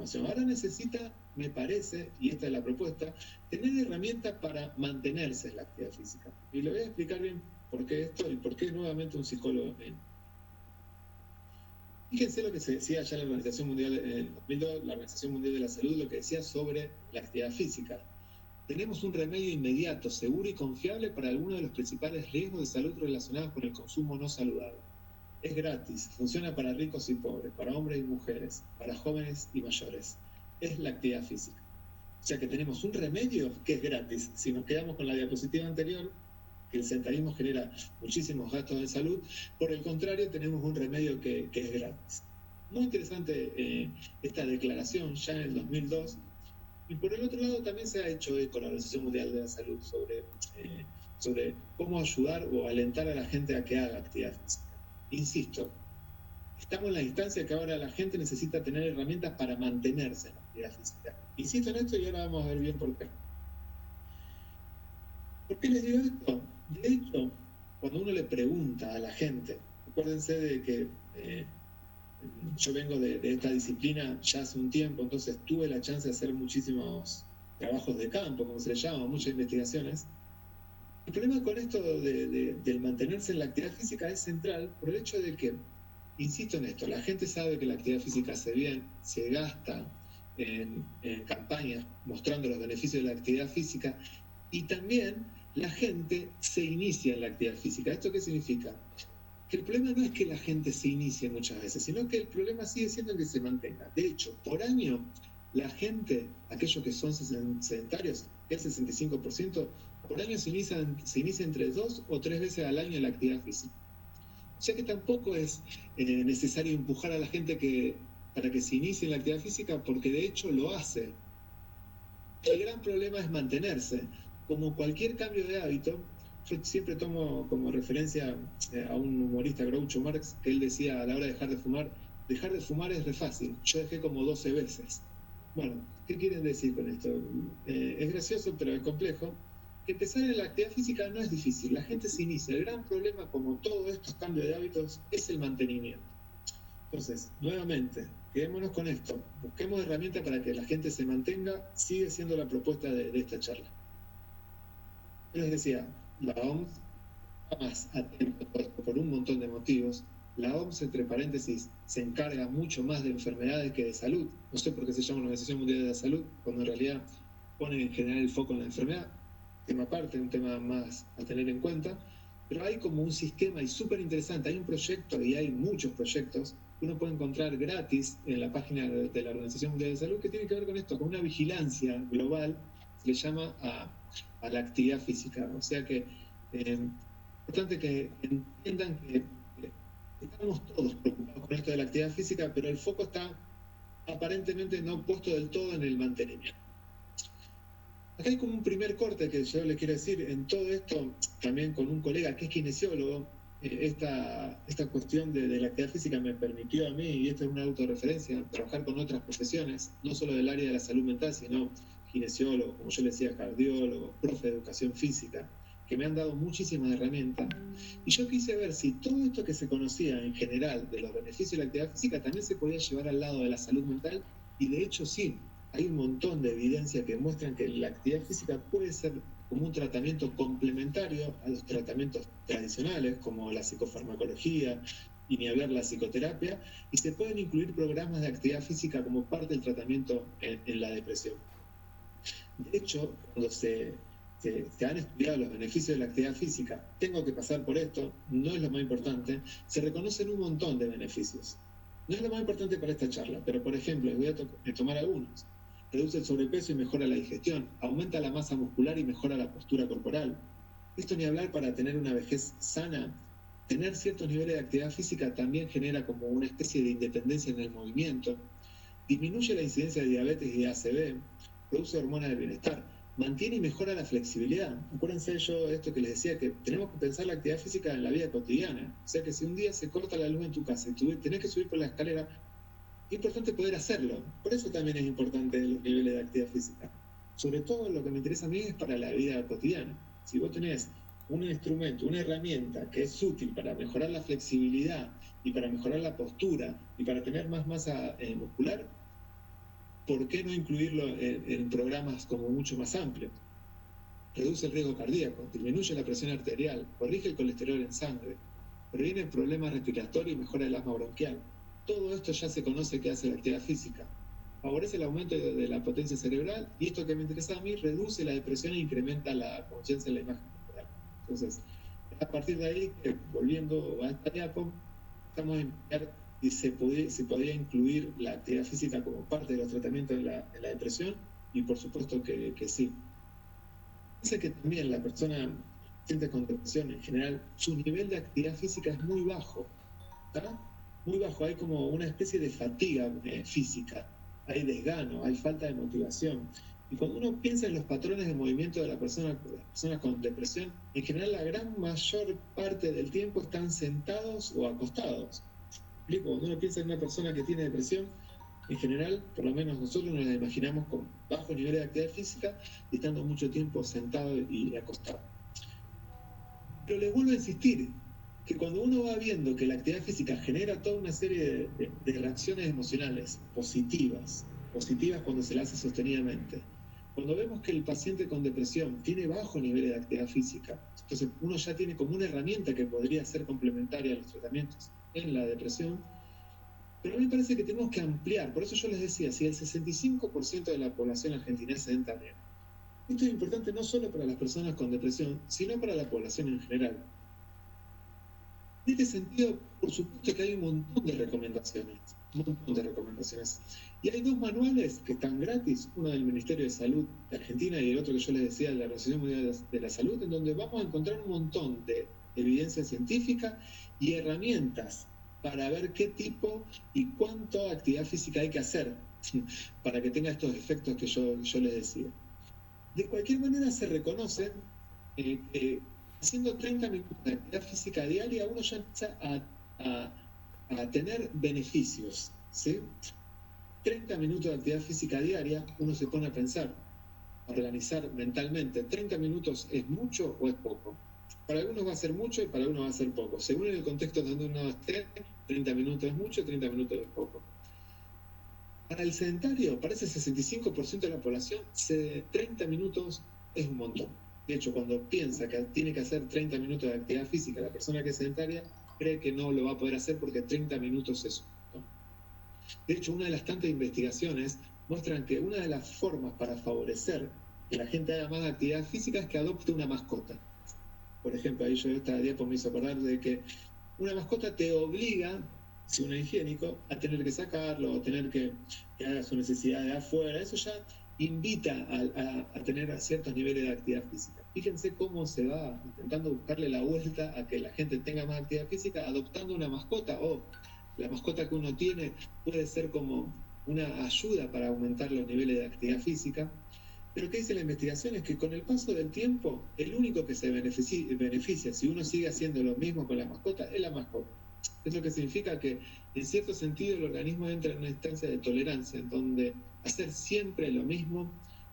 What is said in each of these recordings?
transformación. Ahora necesita, me parece, y esta es la propuesta, tener herramientas para mantenerse en la actividad física. Y le voy a explicar bien por qué esto y por qué nuevamente un psicólogo. Fíjense lo que se decía ya en la Organización Mundial, en 2002, la Organización Mundial de la Salud, lo que decía sobre la actividad física. Tenemos un remedio inmediato, seguro y confiable para algunos de los principales riesgos de salud relacionados con el consumo no saludable. Es gratis, funciona para ricos y pobres, para hombres y mujeres, para jóvenes y mayores. Es la actividad física. O sea que tenemos un remedio que es gratis. Si nos quedamos con la diapositiva anterior, que el sedentarismo genera muchísimos gastos en salud, por el contrario tenemos un remedio que es gratis. Muy interesante esta declaración ya en el 2002. Y por el otro lado también se ha hecho eco la Organización Mundial de la Salud sobre cómo ayudar o alentar a la gente a que haga actividad física. Insisto, estamos en la instancia que ahora la gente necesita tener herramientas para mantenerse en la actividad física. Insisto en esto y ahora vamos a ver bien por qué. ¿Por qué les digo esto? De hecho, cuando uno le pregunta a la gente, acuérdense de que yo vengo de esta disciplina ya hace un tiempo, entonces tuve la chance de hacer muchísimos trabajos de campo, como se le llama, muchas investigaciones. El problema con esto del mantenerse en la actividad física es central por el hecho de que, insisto en esto, la gente sabe que la actividad física hace bien, se gasta en campañas mostrando los beneficios de la actividad física, y también la gente se inicia en la actividad física. ¿Esto qué significa? Que el problema no es que la gente se inicie muchas veces, sino que el problema sigue siendo que se mantenga. De hecho, por año, la gente, aquellos que son sedentarios, el 65%, por año se inicia entre 2 o 3 veces al año en la actividad física. O sea que tampoco es necesario empujar a la gente para que se inicie en la actividad física, porque de hecho lo hace. El gran problema es mantenerse. Como cualquier cambio de hábito, yo siempre tomo como referencia a un humorista, Groucho Marx, que él decía a la hora de dejar de fumar es re fácil. Yo dejé como 12 veces. Bueno, ¿qué quieren decir con esto? Es gracioso, pero es complejo. Que empezar en la actividad física no es difícil, la gente se inicia. El gran problema, como todos estos cambios de hábitos, es el mantenimiento. Entonces, nuevamente, quedémonos con esto. Busquemos herramientas para que la gente se mantenga. Sigue siendo la propuesta de esta charla. Les decía, la OMS está más atenta por un montón de motivos. La OMS, entre paréntesis, se encarga mucho más de enfermedades que de salud. No sé por qué se llama la Organización Mundial de la Salud, cuando en realidad pone en general el foco en la enfermedad. Tema aparte, un tema más a tener en cuenta. Pero hay como un sistema y súper interesante. Hay un proyecto y hay muchos proyectos que uno puede encontrar gratis en la página de la Organización Mundial de la Salud que tiene que ver con esto, con una vigilancia global. Se le llama a la actividad física. O sea que es importante que entiendan que estamos todos preocupados con esto de la actividad física, pero el foco está aparentemente no puesto del todo en el mantenimiento. Acá hay como un primer corte que yo les quiero decir en todo esto, también con un colega que es kinesiólogo. Esta cuestión de la actividad física me permitió a mí, y esto es una autorreferencia, trabajar con otras profesiones, no solo del área de la salud mental, sino kinesiólogo, como yo les decía, cardiólogo, profe de educación física, que me han dado muchísimas herramientas. Y yo quise ver si todo esto que se conocía en general de los beneficios de la actividad física también se podía llevar al lado de la salud mental, y de hecho sí. Hay un montón de evidencia que muestran que la actividad física puede ser como un tratamiento complementario a los tratamientos tradicionales, como la psicofarmacología y ni hablar la psicoterapia, y se pueden incluir programas de actividad física como parte del tratamiento en la depresión. De hecho, cuando se han estudiado los beneficios de la actividad física, tengo que pasar por esto, no es lo más importante, se reconocen un montón de beneficios. No es lo más importante para esta charla, pero por ejemplo, les voy a tomar algunos. Reduce el sobrepeso y mejora la digestión, aumenta la masa muscular y mejora la postura corporal. Esto ni hablar, para tener una vejez sana, tener ciertos niveles de actividad física también genera como una especie de independencia en el movimiento, disminuye la incidencia de diabetes y de ACV, produce hormonas del bienestar, mantiene y mejora la flexibilidad. Acuérdense yo esto que les decía, que tenemos que pensar la actividad física en la vida cotidiana. O sea que si un día se corta la luz en tu casa y tenés que subir por la escalera, es importante poder hacerlo. Por eso también es importante los niveles de actividad física. Sobre todo lo que me interesa a mí es para la vida cotidiana. Si vos tenés un instrumento, una herramienta que es útil para mejorar la flexibilidad y para mejorar la postura y para tener más masa muscular, ¿por qué no incluirlo en programas como mucho más amplios? Reduce el riesgo cardíaco, disminuye la presión arterial, corrige el colesterol en sangre, previene problemas respiratorios y mejora el asma bronquial. Todo esto ya se conoce que hace la actividad física. Favorece el aumento de la potencia cerebral y esto que me interesa a mí, reduce la depresión e incrementa la conciencia en la imagen corporal. Entonces, a partir de ahí, volviendo a esta diapo, estamos a investigar si se podía incluir la actividad física como parte de los tratamientos en la depresión, y por supuesto que sí. Dice que también la persona paciente con depresión en general, su nivel de actividad física es muy bajo, ¿verdad? Muy bajo, hay como una especie de fatiga física, hay desgano, hay falta de motivación. Y cuando uno piensa en los patrones de movimiento de las personas con depresión, en general la gran mayor parte del tiempo están sentados o acostados. ¿Explico? Cuando uno piensa en una persona que tiene depresión, en general, por lo menos nosotros nos la imaginamos con bajo nivel de actividad física y estando mucho tiempo sentado y acostado. Pero les vuelvo a insistir que cuando uno va viendo que la actividad física genera toda una serie de reacciones emocionales positivas cuando se la hace sostenidamente, cuando vemos que el paciente con depresión tiene bajo nivel de actividad física, entonces uno ya tiene como una herramienta que podría ser complementaria a los tratamientos en la depresión. Pero a mí me parece que tenemos que ampliar, por eso yo les decía, si el 65% de la población argentina es sedentaria, esto es importante no solo para las personas con depresión, sino para la población en general. En este sentido, por supuesto que hay un montón de recomendaciones, Y hay dos manuales que están gratis, uno del Ministerio de Salud de Argentina y el otro que yo les decía de la Organización Mundial de la Salud, en donde vamos a encontrar un montón de evidencia científica y herramientas para ver qué tipo y cuánta actividad física hay que hacer para que tenga estos efectos que yo les decía. De cualquier manera se reconoce que haciendo 30 minutos de actividad física diaria uno ya empieza a tener beneficios, ¿sí? 30 minutos de actividad física diaria, uno se pone a pensar, a organizar mentalmente, ¿30 minutos es mucho o es poco? Para algunos va a ser mucho y para algunos va a ser poco. Según el contexto donde uno esté, 30 minutos es mucho, 30 minutos es poco. Para el sedentario, para ese 65% de la población, 30 minutos es un montón. De hecho, cuando piensa que tiene que hacer 30 minutos de actividad física, la persona que es sedentaria cree que no lo va a poder hacer porque 30 minutos es un montón. De hecho, una de las tantas investigaciones muestran que una de las formas para favorecer que la gente haga más actividad física es que adopte una mascota. Por ejemplo, ahí yo esta diapo me hizo acordar de que una mascota te obliga, si uno es higiénico, a tener que sacarlo, o tener que haga su necesidad de afuera. Eso ya invita a tener ciertos niveles de actividad física. Fíjense cómo se va intentando buscarle la vuelta a que la gente tenga más actividad física adoptando una mascota, o la mascota que uno tiene puede ser como una ayuda para aumentar los niveles de actividad física. Pero ¿qué dice la investigación? Es que con el paso del tiempo, el único que se beneficia si uno sigue haciendo lo mismo con la mascota es la mascota. Es lo que significa que, en cierto sentido, el organismo entra en una instancia de tolerancia, en donde hacer siempre lo mismo,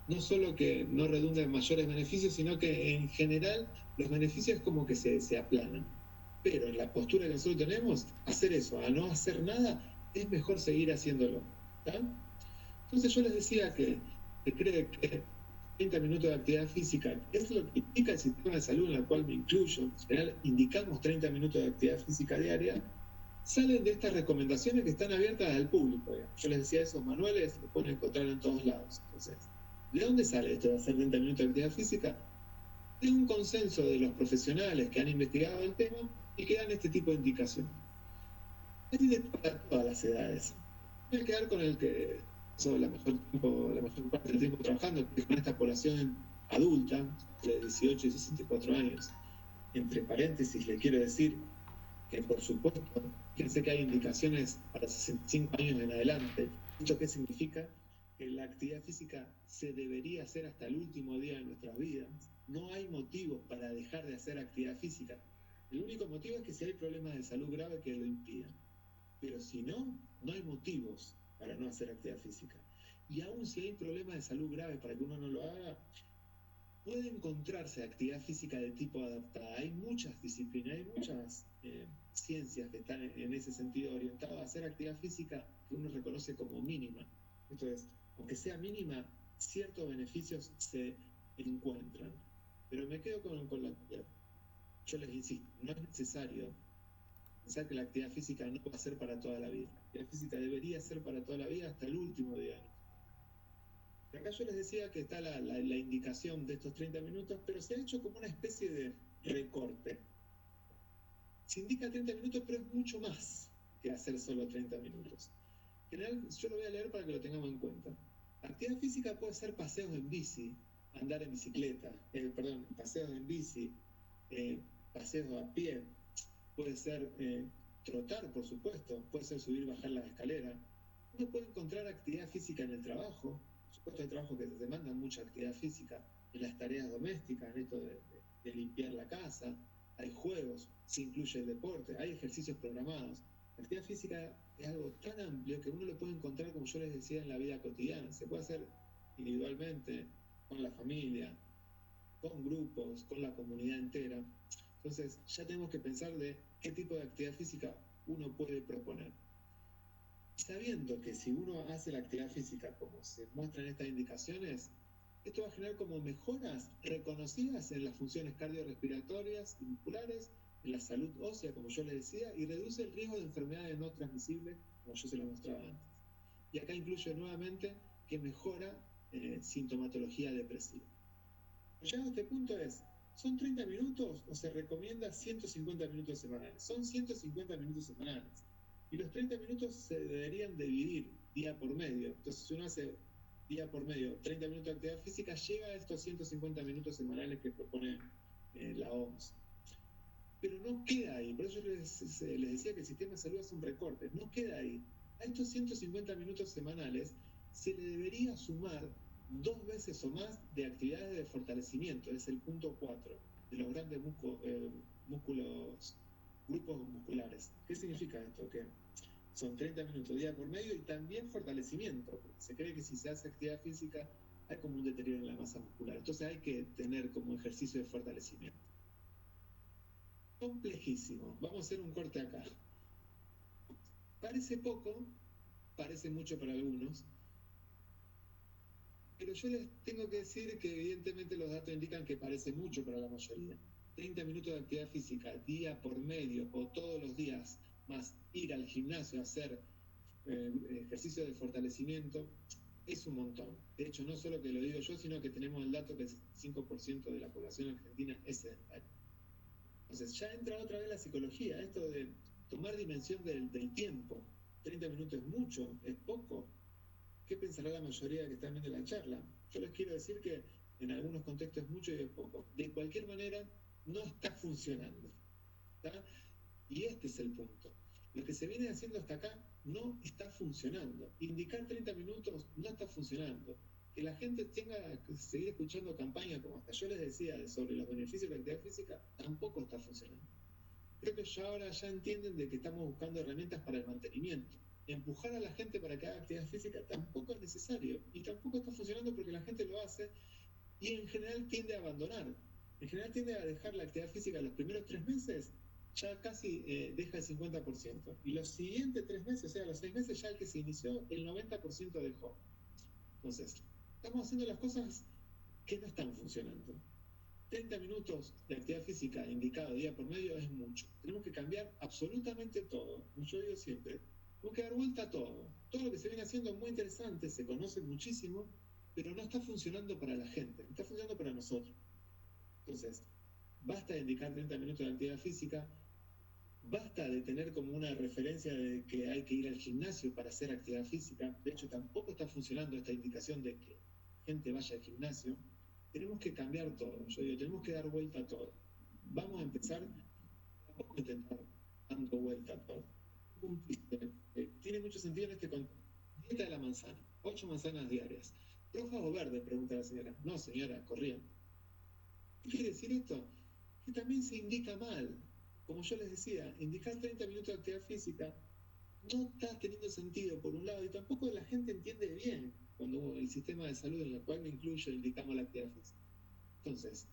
no solo que no redunda en mayores beneficios, sino que en general los beneficios como que se aplanan. Pero en la postura que nosotros tenemos, hacer eso, a no hacer nada, es mejor seguir haciéndolo. ¿Tá? Entonces yo les decía que cree que 30 minutos de actividad física es lo que indica el sistema de salud en el cual me incluyo. En general, indicamos 30 minutos de actividad física diaria. Salen de estas recomendaciones que están abiertas al público. Yo les decía, esos manuales los pueden encontrar en todos lados. Entonces, ¿de dónde sale esto de hacer 30 minutos de actividad física? De un consenso de los profesionales que han investigado el tema y que dan este tipo de indicaciones. Es para todas las edades. Voy a quedar con el que pasó la mayor parte del tiempo trabajando, que es con esta población adulta, de 18 y 64 años. Entre paréntesis, le quiero decir que, por supuesto, fíjense que hay indicaciones para 65 años en adelante. ¿Esto qué significa? Que la actividad física se debería hacer hasta el último día de nuestras vidas. No hay motivos para dejar de hacer actividad física. El único motivo es que si hay problemas de salud grave que lo impidan. Pero si no, no hay motivos para no hacer actividad física. Y aún si hay problemas de salud graves para que uno no lo haga, puede encontrarse actividad física de tipo adaptada. Hay muchas disciplinas, hay muchas ciencias que están en ese sentido orientadas a hacer actividad física que uno reconoce como mínima. Entonces, aunque sea mínima, ciertos beneficios se encuentran. Pero me quedo con la... Yo les insisto, no es necesario pensar que la actividad física no va a ser para toda la vida. La actividad física debería ser para toda la vida hasta el último día. Acá yo les decía que está la indicación de estos 30 minutos, pero se ha hecho como una especie de recorte. Se indica 30 minutos, pero es mucho más que hacer solo 30 minutos. En general, yo lo voy a leer para que lo tengamos en cuenta. Actividad física puede ser paseos en bici, andar en bicicleta, paseos en bici, paseos a pie, puede ser trotar, por supuesto, puede ser subir y bajar las escaleras. Uno puede encontrar actividad física en el trabajo, por supuesto hay trabajos que demandan mucha actividad física, en las tareas domésticas, en esto de limpiar la casa, hay juegos, se incluye el deporte, hay ejercicios programados. La actividad física es algo tan amplio que uno lo puede encontrar, como yo les decía, en la vida cotidiana. Se puede hacer individualmente, con la familia, con grupos, con la comunidad entera. Entonces, ya tenemos que pensar de qué tipo de actividad física uno puede proponer. Sabiendo que si uno hace la actividad física como se muestran estas indicaciones, esto va a generar como mejoras reconocidas en las funciones cardiorrespiratorias y musculares, en la salud ósea, como yo les decía, y reduce el riesgo de enfermedades no transmisibles, como yo se lo mostraba antes. Y acá incluye nuevamente que mejora sintomatología depresiva. Llegado a este punto ¿son 30 minutos o se recomienda 150 minutos semanales? Son 150 minutos semanales. Y los 30 minutos se deberían dividir día por medio. Entonces, si uno hace día por medio 30 minutos de actividad física, llega a estos 150 minutos semanales que propone la OMS. Pero no queda ahí. Por eso les decía que el sistema de salud hace un recorte. No queda ahí. A estos 150 minutos semanales se le debería sumar 2 veces o más de actividades de fortalecimiento. Es el punto 4 de los grandes músculos, grupos musculares. ¿Qué significa esto? Que son 30 minutos día por medio y también fortalecimiento. Porque se cree que si se hace actividad física hay como un deterioro en la masa muscular. Entonces hay que tener como ejercicio de fortalecimiento. Complejísimo. Vamos a hacer un corte acá. Parece poco, parece mucho para algunos, pero yo les tengo que decir que evidentemente los datos indican que parece mucho para la mayoría. 30 minutos de actividad física día por medio o todos los días, más ir al gimnasio a hacer ejercicio de fortalecimiento, es un montón. De hecho, no solo que lo digo yo, sino que tenemos el dato que el 5% de la población argentina es sedentaria. Entonces, ya entra otra vez la psicología, esto de tomar dimensión del tiempo. 30 minutos es mucho, es poco. ¿Qué pensará la mayoría que están viendo la charla? Yo les quiero decir que en algunos contextos es mucho y es poco. De cualquier manera, no está funcionando. ¿Está? Y este es el punto. Lo que se viene haciendo hasta acá no está funcionando. Indicar 30 minutos no está funcionando. Que la gente tenga que seguir escuchando campañas, como hasta yo les decía, sobre los beneficios de la actividad física, tampoco está funcionando. Creo que ya ahora ya entienden de que estamos buscando herramientas para el mantenimiento. Empujar a la gente para que haga actividad física tampoco es necesario y tampoco está funcionando porque la gente lo hace y en general tiende a abandonar. En general tiende a dejar la actividad física los primeros 3 meses, ya casi deja el 50%. Y los siguientes 3 meses, o sea, los 6 meses ya el que se inició, el 90% dejó. Entonces, estamos haciendo las cosas que no están funcionando. 30 minutos de actividad física indicado día por medio es mucho. Tenemos que cambiar absolutamente todo. Como yo digo siempre, tenemos que dar vuelta a todo. Todo lo que se viene haciendo es muy interesante, se conoce muchísimo, pero no está funcionando para la gente, está funcionando para nosotros. Entonces, basta de indicar 30 minutos de actividad física, basta de tener como una referencia de que hay que ir al gimnasio para hacer actividad física. De hecho, tampoco está funcionando esta indicación de que la gente vaya al gimnasio. Tenemos que cambiar todo. Yo digo, tenemos que dar vuelta a todo. Vamos a empezar, tampoco intentar dando vuelta a todo. Tiene mucho sentido en este contexto. Dieta de la manzana, 8 manzanas diarias. ¿Rojas o verdes? Pregunta la señora. No, señora, corriente. ¿Qué quiere decir esto? Que también se indica mal. Como yo les decía, indicar 30 minutos de actividad física no está teniendo sentido por un lado y tampoco la gente entiende bien cuando el sistema de salud en el cual me incluyo indicamos la actividad física. Entonces,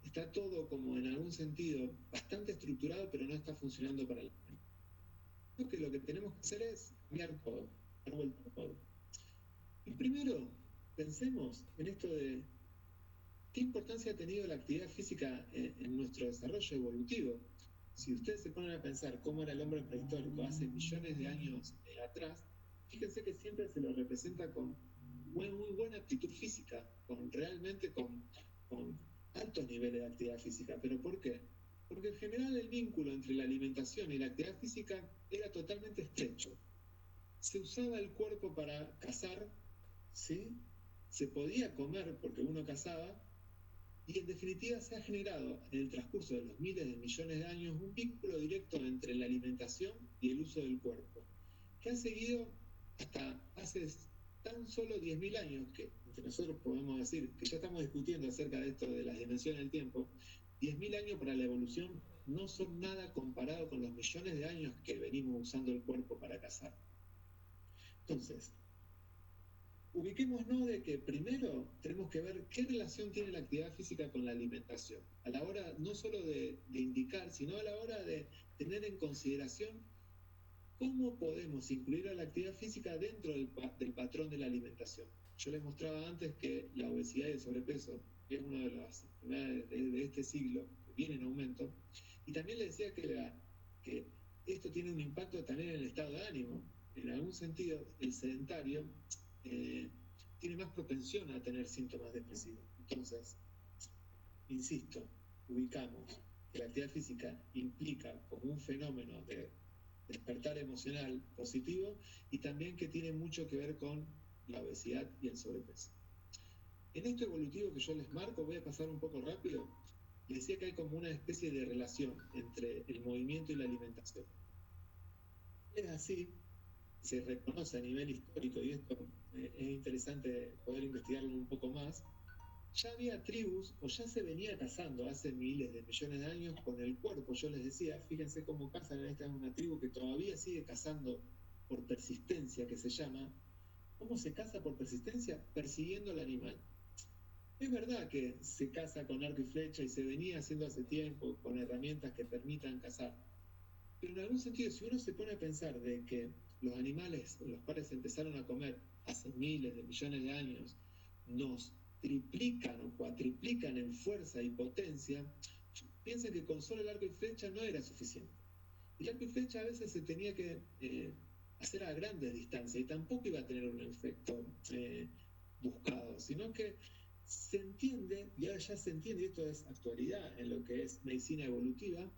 está todo como en algún sentido bastante estructurado, pero no está funcionando para la gente. Creo que lo que tenemos que hacer es cambiar todo, dar vuelta a todo. Y primero, pensemos en esto de qué importancia ha tenido la actividad física en nuestro desarrollo evolutivo. Si ustedes se ponen a pensar cómo era el hombre prehistórico hace millones de años atrás, fíjense que siempre se lo representa con muy buena aptitud física, con altos niveles de actividad física. ¿Pero por qué? Porque en general el vínculo entre la alimentación y la actividad física era totalmente estrecho. Se usaba el cuerpo para cazar, ¿sí? Se podía comer porque uno cazaba, y en definitiva se ha generado en el transcurso de los miles de millones de años un vínculo directo entre la alimentación y el uso del cuerpo, que ha seguido hasta hace tan solo 10.000 años, que entre nosotros podemos decir que ya estamos discutiendo acerca de esto de las dimensiones del tiempo. 10.000 años para la evolución no son nada comparado con los millones de años que venimos usando el cuerpo para cazar. Entonces, ubiquémonos de que primero tenemos que ver qué relación tiene la actividad física con la alimentación, a la hora no solo de indicar, sino a la hora de tener en consideración cómo podemos incluir a la actividad física dentro del patrón de la alimentación. Yo les mostraba antes que la obesidad y el sobrepeso es una de las enfermedades de este siglo que viene en aumento, y también les decía que esto tiene un impacto también en el estado de ánimo. En algún sentido, el sedentario tiene más propensión a tener síntomas depresivos. Entonces, insisto, ubicamos que la actividad física implica como un fenómeno de despertar emocional positivo y también que tiene mucho que ver con la obesidad y el sobrepeso. En esto evolutivo que yo les marco, voy a pasar un poco rápido, les decía que hay como una especie de relación entre el movimiento y la alimentación. Es así, se reconoce a nivel histórico, y esto es interesante poder investigarlo un poco más. Ya había tribus, o ya se venía cazando hace miles de millones de años con el cuerpo. Yo les decía, fíjense cómo cazan. Esta es una tribu que todavía sigue cazando por persistencia, que se llama. ¿Cómo se caza por persistencia? Persiguiendo al animal. Es verdad que se caza con arco y flecha y se venía haciendo hace tiempo con herramientas que permitan cazar. Pero en algún sentido, si uno se pone a pensar de que los animales, los cuales empezaron a comer hace miles de millones de años, nos triplican o cuatriplican en fuerza y potencia, piensen que con solo el arco y flecha no era suficiente. El arco y flecha a veces se tenía que hacer a grandes distancias y tampoco iba a tener un efecto buscado, sino que se entiende, y ahora ya se entiende, y esto es actualidad en lo que es medicina evolutiva,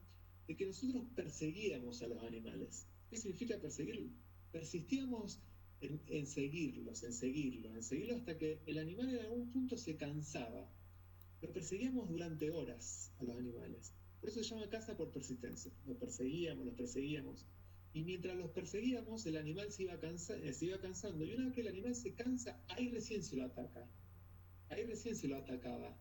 de que nosotros perseguíamos a los animales. ¿Qué significa perseguirlos? Persistíamos en seguirlos hasta que el animal en algún punto se cansaba. Lo perseguíamos durante horas a los animales. Por eso se llama caza por persistencia. Los perseguíamos. Y mientras los perseguíamos, el animal se iba cansando. Y una vez que el animal se cansa, ahí recién se lo ataca. Ahí recién se lo atacaba.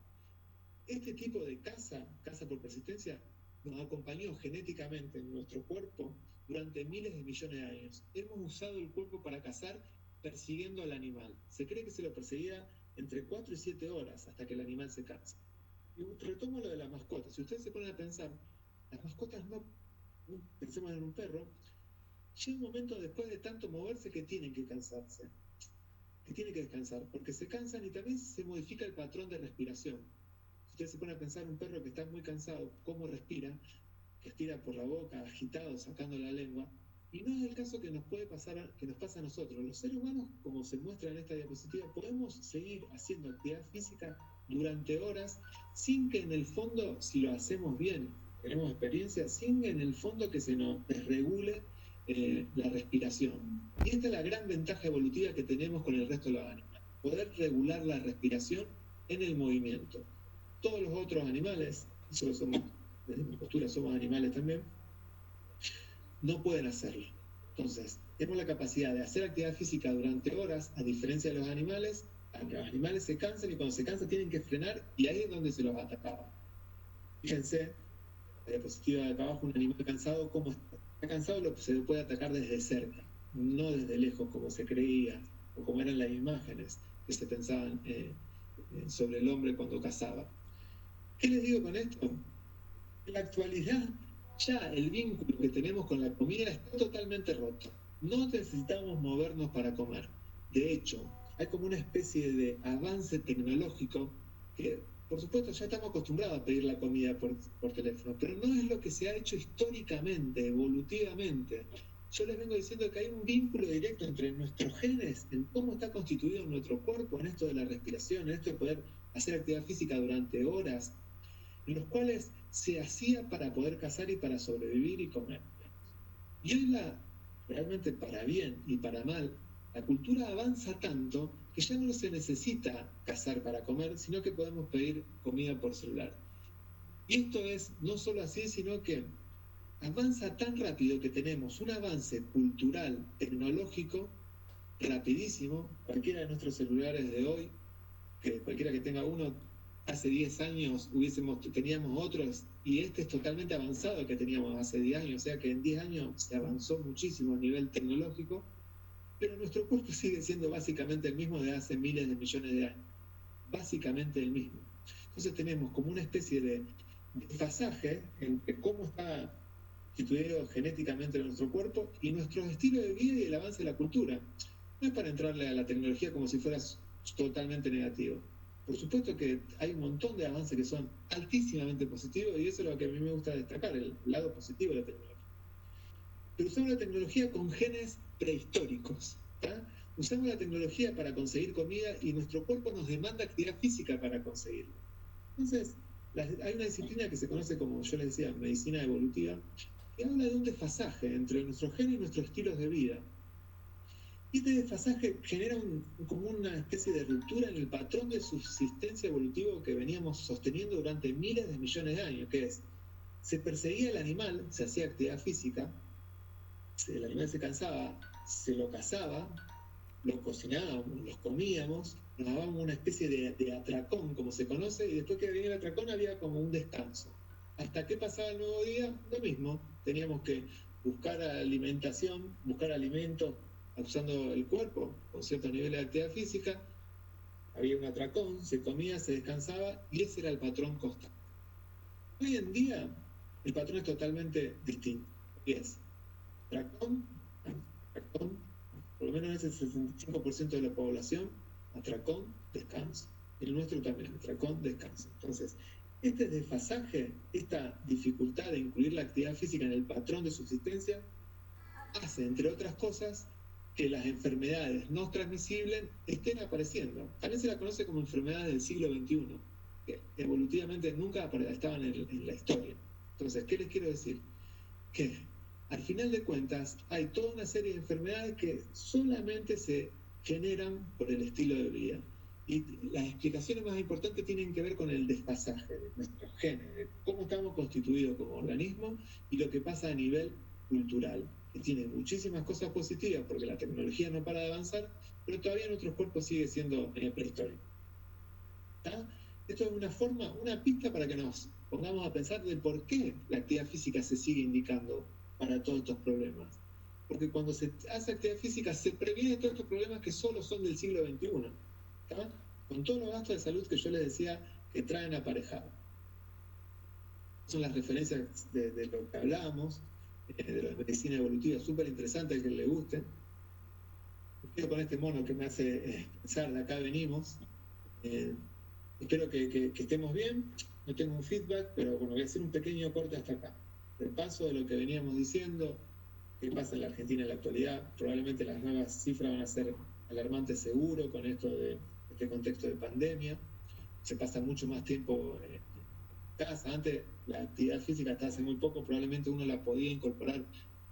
Este tipo de caza por persistencia, nos acompañó genéticamente en nuestro cuerpo durante miles de millones de años. Hemos usado el cuerpo para cazar persiguiendo al animal. Se cree que se lo perseguía entre 4 y 7 horas hasta que el animal se cansa. Y retomo lo de las mascotas. Si ustedes se ponen a pensar, las mascotas no pensemos en un perro, llega un momento después de tanto moverse que tienen que cansarse, que tienen que descansar, porque se cansan y también se modifica el patrón de respiración. Si ustedes se ponen a pensar un perro que está muy cansado, ¿cómo respira? Respira por la boca, agitado, sacando la lengua. Y no es el caso que nos puede pasar, que nos pasa a nosotros. Los seres humanos, como se muestra en esta diapositiva, podemos seguir haciendo actividad física durante horas sin que en el fondo, si lo hacemos bien, tenemos experiencia, sin que en el fondo que se nos desregule la respiración. Y esta es la gran ventaja evolutiva que tenemos con el resto de los animales, poder regular la respiración en el movimiento. Todos los otros animales, nosotros somos, desde mi postura somos animales también, no pueden hacerlo. Entonces, tenemos la capacidad de hacer actividad física durante horas, a diferencia de los animales se cansan y cuando se cansan tienen que frenar y ahí es donde se los atacaba. Fíjense, la diapositiva de acá abajo, un animal cansado, ¿cómo está? Está cansado, se lo puede atacar desde cerca, no desde lejos como se creía o como eran las imágenes que se pensaban sobre el hombre cuando cazaba. ¿Qué les digo con esto? En la actualidad ya el vínculo que tenemos con la comida está totalmente roto. No necesitamos movernos para comer. De hecho, hay como una especie de avance tecnológico que, por supuesto, ya estamos acostumbrados a pedir la comida por teléfono, pero no es lo que se ha hecho históricamente, evolutivamente. Yo les vengo diciendo que hay un vínculo directo entre nuestros genes, en cómo está constituido nuestro cuerpo, en esto de la respiración, en esto de poder hacer actividad física durante horas, en los cuales se hacía para poder cazar y para sobrevivir y comer. Y hoy realmente para bien y para mal, la cultura avanza tanto que ya no se necesita cazar para comer, sino que podemos pedir comida por celular. Y esto es no solo así, sino que avanza tan rápido que tenemos un avance cultural, tecnológico, rapidísimo. Cualquiera de nuestros celulares de hoy, que cualquiera que tenga uno, hace 10 años teníamos otros, y este es totalmente avanzado que teníamos hace 10 años, o sea que en 10 años se avanzó muchísimo a nivel tecnológico, pero nuestro cuerpo sigue siendo básicamente el mismo de hace miles de millones de años, básicamente el mismo. Entonces tenemos como una especie de desfasaje entre cómo está constituido genéticamente nuestro cuerpo y nuestro estilo de vida y el avance de la cultura. No es para entrarle a la tecnología como si fuera totalmente negativo. Por supuesto que hay un montón de avances que son altísimamente positivos y eso es lo que a mí me gusta destacar, el lado positivo de la tecnología. Pero usamos la tecnología con genes prehistóricos. ¿tá? Usamos la tecnología para conseguir comida y nuestro cuerpo nos demanda actividad física para conseguirlo. Entonces, hay una disciplina que se conoce como, yo les decía, medicina evolutiva, que habla de un desfasaje entre nuestros genes y nuestros estilos de vida. Y este desfasaje genera como una especie de ruptura en el patrón de subsistencia evolutivo que veníamos sosteniendo durante miles de millones de años, que es, se perseguía el animal, se hacía actividad física, el animal se cansaba, se lo cazaba, lo cocinábamos, los comíamos, nos dábamos una especie de atracón, como se conoce, y después que venía el atracón había como un descanso. Hasta que pasaba el nuevo día, lo mismo, teníamos que buscar alimentación, buscar alimentos usando el cuerpo con ciertos niveles de actividad física, había un atracón, se comía, se descansaba, y ese era el patrón constante. Hoy en día, el patrón es totalmente distinto. Y es atracón, por lo menos es el 65% de la población, atracón, descanso. El nuestro también, atracón, descanso. Entonces, este desfasaje, esta dificultad de incluir la actividad física en el patrón de subsistencia, hace, entre otras cosas, que las enfermedades no transmisibles estén apareciendo. También se la conoce como enfermedades del siglo XXI, que evolutivamente nunca estaban en la historia. Entonces, ¿qué les quiero decir? Que al final de cuentas hay toda una serie de enfermedades que solamente se generan por el estilo de vida. Y las explicaciones más importantes tienen que ver con el desfasaje de nuestros genes, de cómo estamos constituidos como organismo y lo que pasa a nivel cultural, que tiene muchísimas cosas positivas porque la tecnología no para de avanzar, pero todavía nuestro cuerpo sigue siendo prehistórico. Esto es una forma, una pista para que nos pongamos a pensar de por qué la actividad física se sigue indicando para todos estos problemas. Porque cuando se hace actividad física se previenen todos estos problemas que solo son del siglo XXI, ¿tá? Con todos los gastos de salud que yo les decía que traen aparejado. Son las referencias de lo que hablábamos, de la medicina evolutiva, súper interesante al que le guste. Me quedo con este mono que me hace pensar, de acá venimos. Espero que estemos bien, no tengo un feedback, pero bueno, voy a hacer un pequeño corte hasta acá. Repaso de lo que veníamos diciendo, qué pasa en la Argentina en la actualidad. Probablemente las nuevas cifras van a ser alarmantes seguro con esto de este contexto de pandemia. Se pasa mucho más tiempo en casa. Antes la actividad física hasta hace muy poco, probablemente uno la podía incorporar,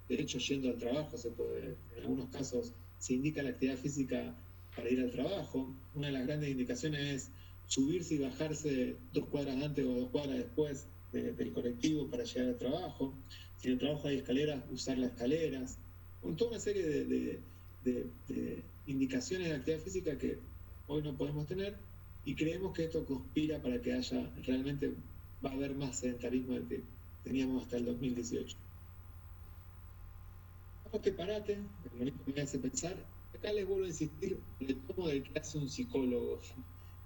de hecho yendo al trabajo, en algunos casos se indica la actividad física para ir al trabajo. Una de las grandes indicaciones es subirse y bajarse 2 cuadras antes o 2 cuadras después del colectivo para llegar al trabajo. Si en el trabajo hay escaleras, usar las escaleras. Con toda una serie de indicaciones de actividad física que hoy no podemos tener y creemos que esto conspira para que haya realmente, va a haber más sedentarismo del que teníamos hasta el 2018. Este parate, el monito me hace pensar, acá les vuelvo a insistir en el tomo del que hace un psicólogo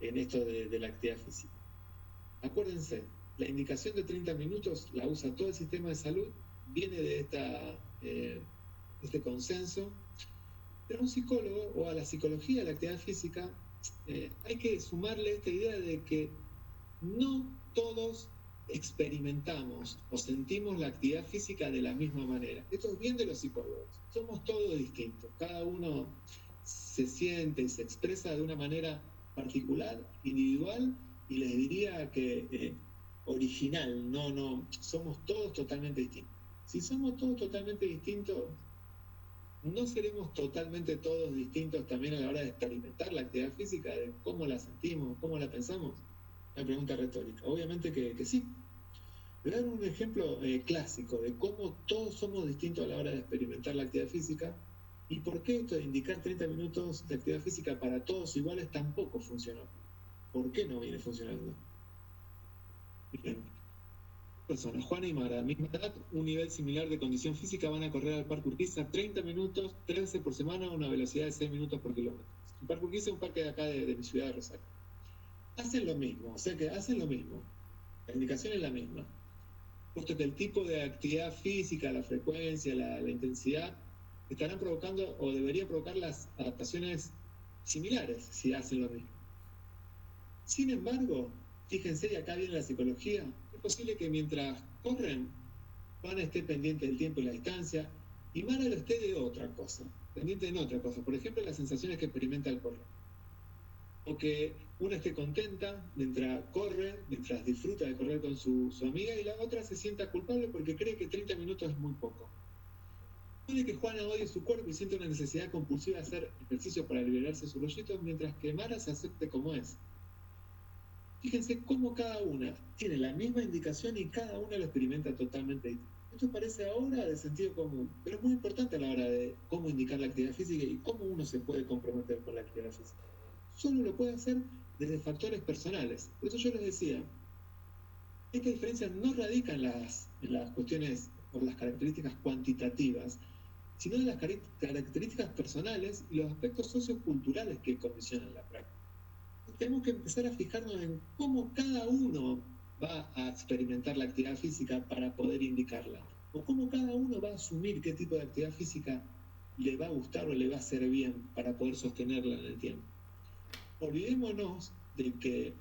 en esto de la actividad física. Acuérdense, la indicación de 30 minutos la usa todo el sistema de salud, viene de este consenso, Pero a un psicólogo o a la psicología de la actividad física hay que sumarle esta idea de que no todos experimentamos o sentimos la actividad física de la misma manera. Esto es bien de los psicólogos. Somos todos distintos. Cada uno se siente y se expresa de una manera particular, individual, y les diría que original. No, somos todos totalmente distintos. Si somos todos totalmente distintos, ¿no seremos totalmente todos distintos también a la hora de experimentar la actividad física, de cómo la sentimos, cómo la pensamos? Una pregunta retórica. Obviamente que sí. Voy a dar un ejemplo clásico de cómo todos somos distintos a la hora de experimentar la actividad física y por qué esto de indicar 30 minutos de actividad física para todos iguales tampoco funcionó. ¿Por qué no viene funcionando? Bien. Personas, Juana y Mara, misma edad, un nivel similar de condición física, van a correr al Parque Urquiza 30 minutos, 13 por semana, a una velocidad de 6 minutos por kilómetro. El Parque Urquiza es un parque de acá de mi ciudad de Rosario. Hacen lo mismo, o sea que hacen lo mismo. La indicación es la misma. Puesto que el tipo de actividad física, la frecuencia, la intensidad, estarán provocando o deberían provocar las adaptaciones similares si hacen lo mismo. Sin embargo, fíjense, y acá viene la psicología, es posible que mientras corren, Juana esté pendiente del tiempo y la distancia, y Mara lo esté de otra cosa, pendiente de otra cosa. Por ejemplo, las sensaciones que experimenta al correr. O que una esté contenta mientras corre, mientras disfruta de correr con su amiga, y la otra se sienta culpable porque cree que 30 minutos es muy poco. Puede que Juana odie su cuerpo y sienta una necesidad compulsiva de hacer ejercicio para liberarse sus rollitos, mientras que Mara se acepte como es. Fíjense cómo cada una tiene la misma indicación y cada una lo experimenta totalmente distinto. Esto parece ahora de sentido común, pero es muy importante a la hora de cómo indicar la actividad física y cómo uno se puede comprometer con la actividad física. Solo lo puede hacer desde factores personales. Por eso yo les decía, esta diferencia no radica en las cuestiones o las características cuantitativas, sino en las características personales y los aspectos socioculturales que condicionan la práctica. Tenemos que empezar a fijarnos en cómo cada uno va a experimentar la actividad física para poder indicarla, o cómo cada uno va a asumir qué tipo de actividad física le va a gustar o le va a hacer bien para poder sostenerla en el tiempo. Olvidémonos de que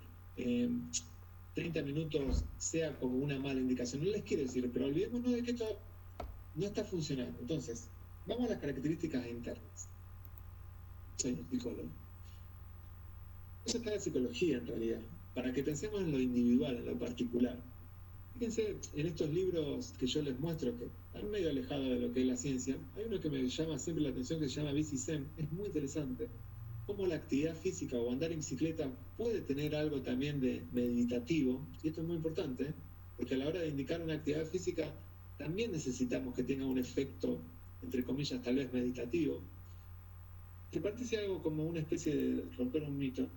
30 minutos sea como una mala indicación. No les quiero decir, pero olvidémonos de que esto no está funcionando. Entonces, vamos a las características internas. Soy un psicólogo. Eso está en la psicología, en realidad, para que pensemos en lo individual, en lo particular. Fíjense, en estos libros que yo les muestro, que están medio alejados de lo que es la ciencia, hay uno que me llama siempre la atención que se llama BCSEM. Es muy interesante cómo la actividad física o andar en bicicleta puede tener algo también de meditativo, y esto es muy importante, porque a la hora de indicar una actividad física también necesitamos que tenga un efecto, entre comillas, tal vez meditativo. Que parece algo como una especie de romper un mito.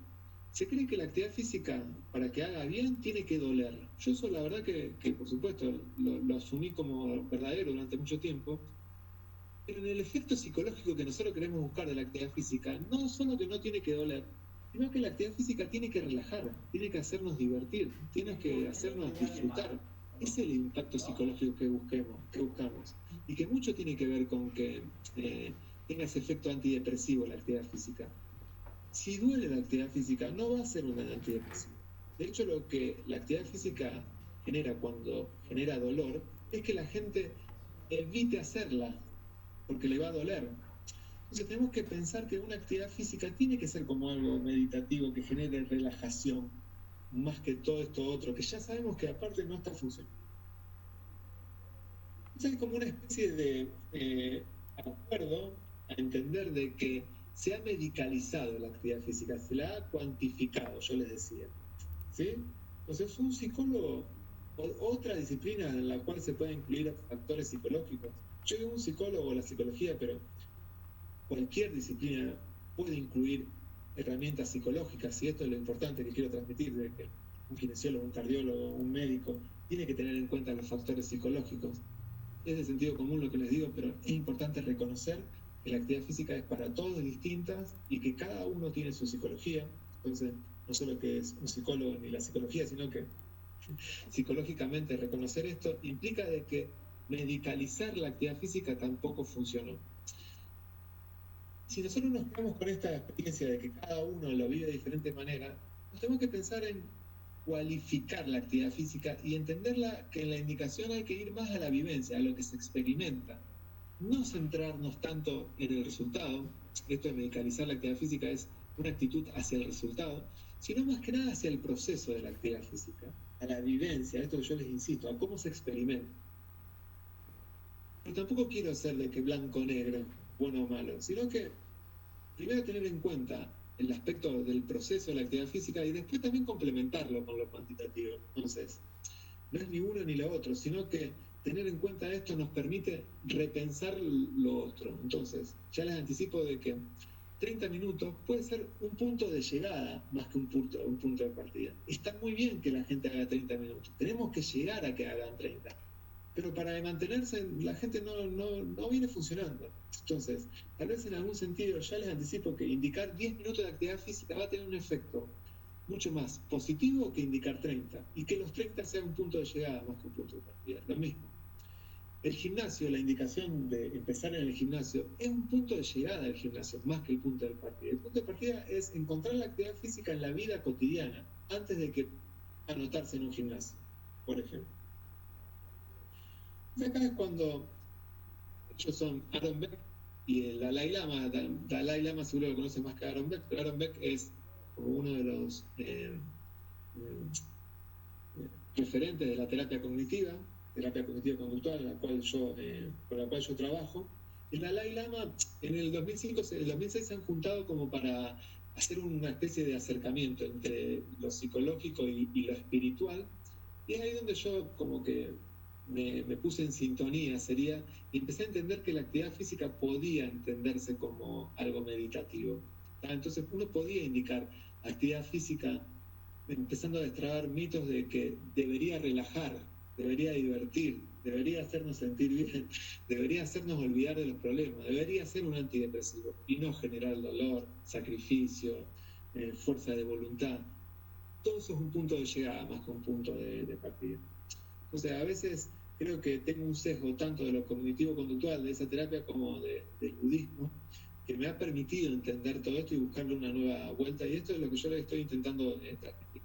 Se cree que la actividad física, para que haga bien, tiene que doler. Yo eso la verdad que por supuesto, lo asumí como verdadero durante mucho tiempo. Pero en el efecto psicológico que nosotros queremos buscar de la actividad física, no solo que no tiene que doler, sino que la actividad física tiene que relajar, tiene que hacernos divertir, tiene que hacernos disfrutar. Ese es el impacto psicológico que buscamos. Y que mucho tiene que ver con que tenga ese efecto antidepresivo la actividad física. Si duele la actividad física, no va a ser un antidepresivo. De hecho, lo que la actividad física genera cuando genera dolor es que la gente evite hacerla porque le va a doler. Entonces tenemos que pensar que una actividad física tiene que ser como algo meditativo que genere relajación, más que todo esto otro, que ya sabemos que aparte no está funcionando. Entonces es como una especie de acuerdo a entender de que se ha medicalizado la actividad física, se la ha cuantificado, yo les decía. ¿Sí? Entonces un psicólogo, otra disciplina en la cual se pueden incluir factores psicológicos. Yo digo un psicólogo, la psicología, pero cualquier disciplina puede incluir herramientas psicológicas, y esto es lo importante que quiero transmitir, de que un kinesiólogo, un cardiólogo, un médico, tiene que tener en cuenta los factores psicológicos. Es de sentido común lo que les digo, pero es importante reconocer que la actividad física es para todos distintas y que cada uno tiene su psicología. Entonces, no solo que es un psicólogo ni la psicología, sino que psicológicamente reconocer esto implica de que medicalizar la actividad física tampoco funcionó. Si nosotros nos quedamos con esta experiencia de que cada uno lo vive de diferente manera, nos tenemos que pensar en cualificar la actividad física y entenderla que en la indicación hay que ir más a la vivencia, a lo que se experimenta. No centrarnos tanto en el resultado, esto de medicalizar la actividad física es una actitud hacia el resultado, sino más que nada hacia el proceso de la actividad física, a la vivencia, a esto que yo les insisto, a cómo se experimenta. Pero tampoco quiero ser de que blanco o negro, bueno o malo, sino que primero tener en cuenta el aspecto del proceso de la actividad física y después también complementarlo con lo cuantitativo. Entonces, no es ni uno ni lo otro, sino que tener en cuenta esto nos permite repensar lo otro. Entonces, ya les anticipo de que 30 minutos puede ser un punto de llegada más que un punto de partida. Está muy bien que la gente haga 30 minutos, tenemos que llegar a que hagan 30. Pero para mantenerse la gente no viene funcionando. Entonces, tal vez en algún sentido, ya les anticipo que indicar 10 minutos de actividad física va a tener un efecto mucho más positivo que indicar 30, y que los 30 sea un punto de llegada más que un punto de partida, lo mismo. El gimnasio, la indicación de empezar en el gimnasio, es un punto de llegada del gimnasio, más que el punto de partida. El punto de partida es encontrar la actividad física en la vida cotidiana, antes de que anotarse en un gimnasio, por ejemplo. Acá es cuando ellos son Aaron Beck y el Dalai Lama. Dalai Lama seguro lo conoce más que Aaron Beck, pero Aaron Beck es como uno de los referentes de la terapia cognitiva conductual, con la cual yo trabajo. El Dalai Lama en el 2006 se han juntado como para hacer una especie de acercamiento entre lo psicológico y lo espiritual, y es ahí donde yo como que me puse en sintonía, y empecé a entender que la actividad física podía entenderse como algo meditativo. Entonces uno podía indicar actividad física empezando a destrabar mitos de que debería relajar, debería divertir, debería hacernos sentir bien, debería hacernos olvidar de los problemas, debería ser un antidepresivo y no generar dolor, sacrificio, fuerza de voluntad. Todo eso es un punto de llegada más que un punto de partida. O sea, a veces creo que tengo un sesgo tanto de lo cognitivo-conductual, de esa terapia, como del budismo, que me ha permitido entender todo esto y buscarle una nueva vuelta, y esto es lo que yo le estoy intentando transmitir.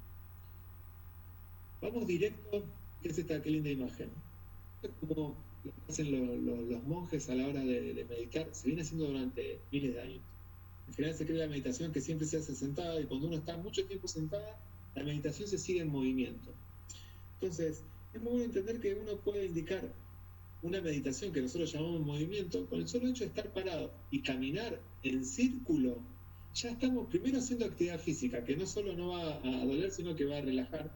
Vamos directo, ¿qué es esta? Qué linda imagen. Es como lo que hacen los monjes a la hora de meditar, se viene haciendo durante miles de años. En general se cree la meditación que siempre se hace sentada, y cuando uno está mucho tiempo sentada, la meditación se sigue en movimiento. Entonces, es muy bueno entender que uno puede indicar una meditación que nosotros llamamos movimiento con el solo hecho de estar parado y caminar en círculo. Ya estamos primero haciendo actividad física, que no solo no va a doler, sino que va a relajar.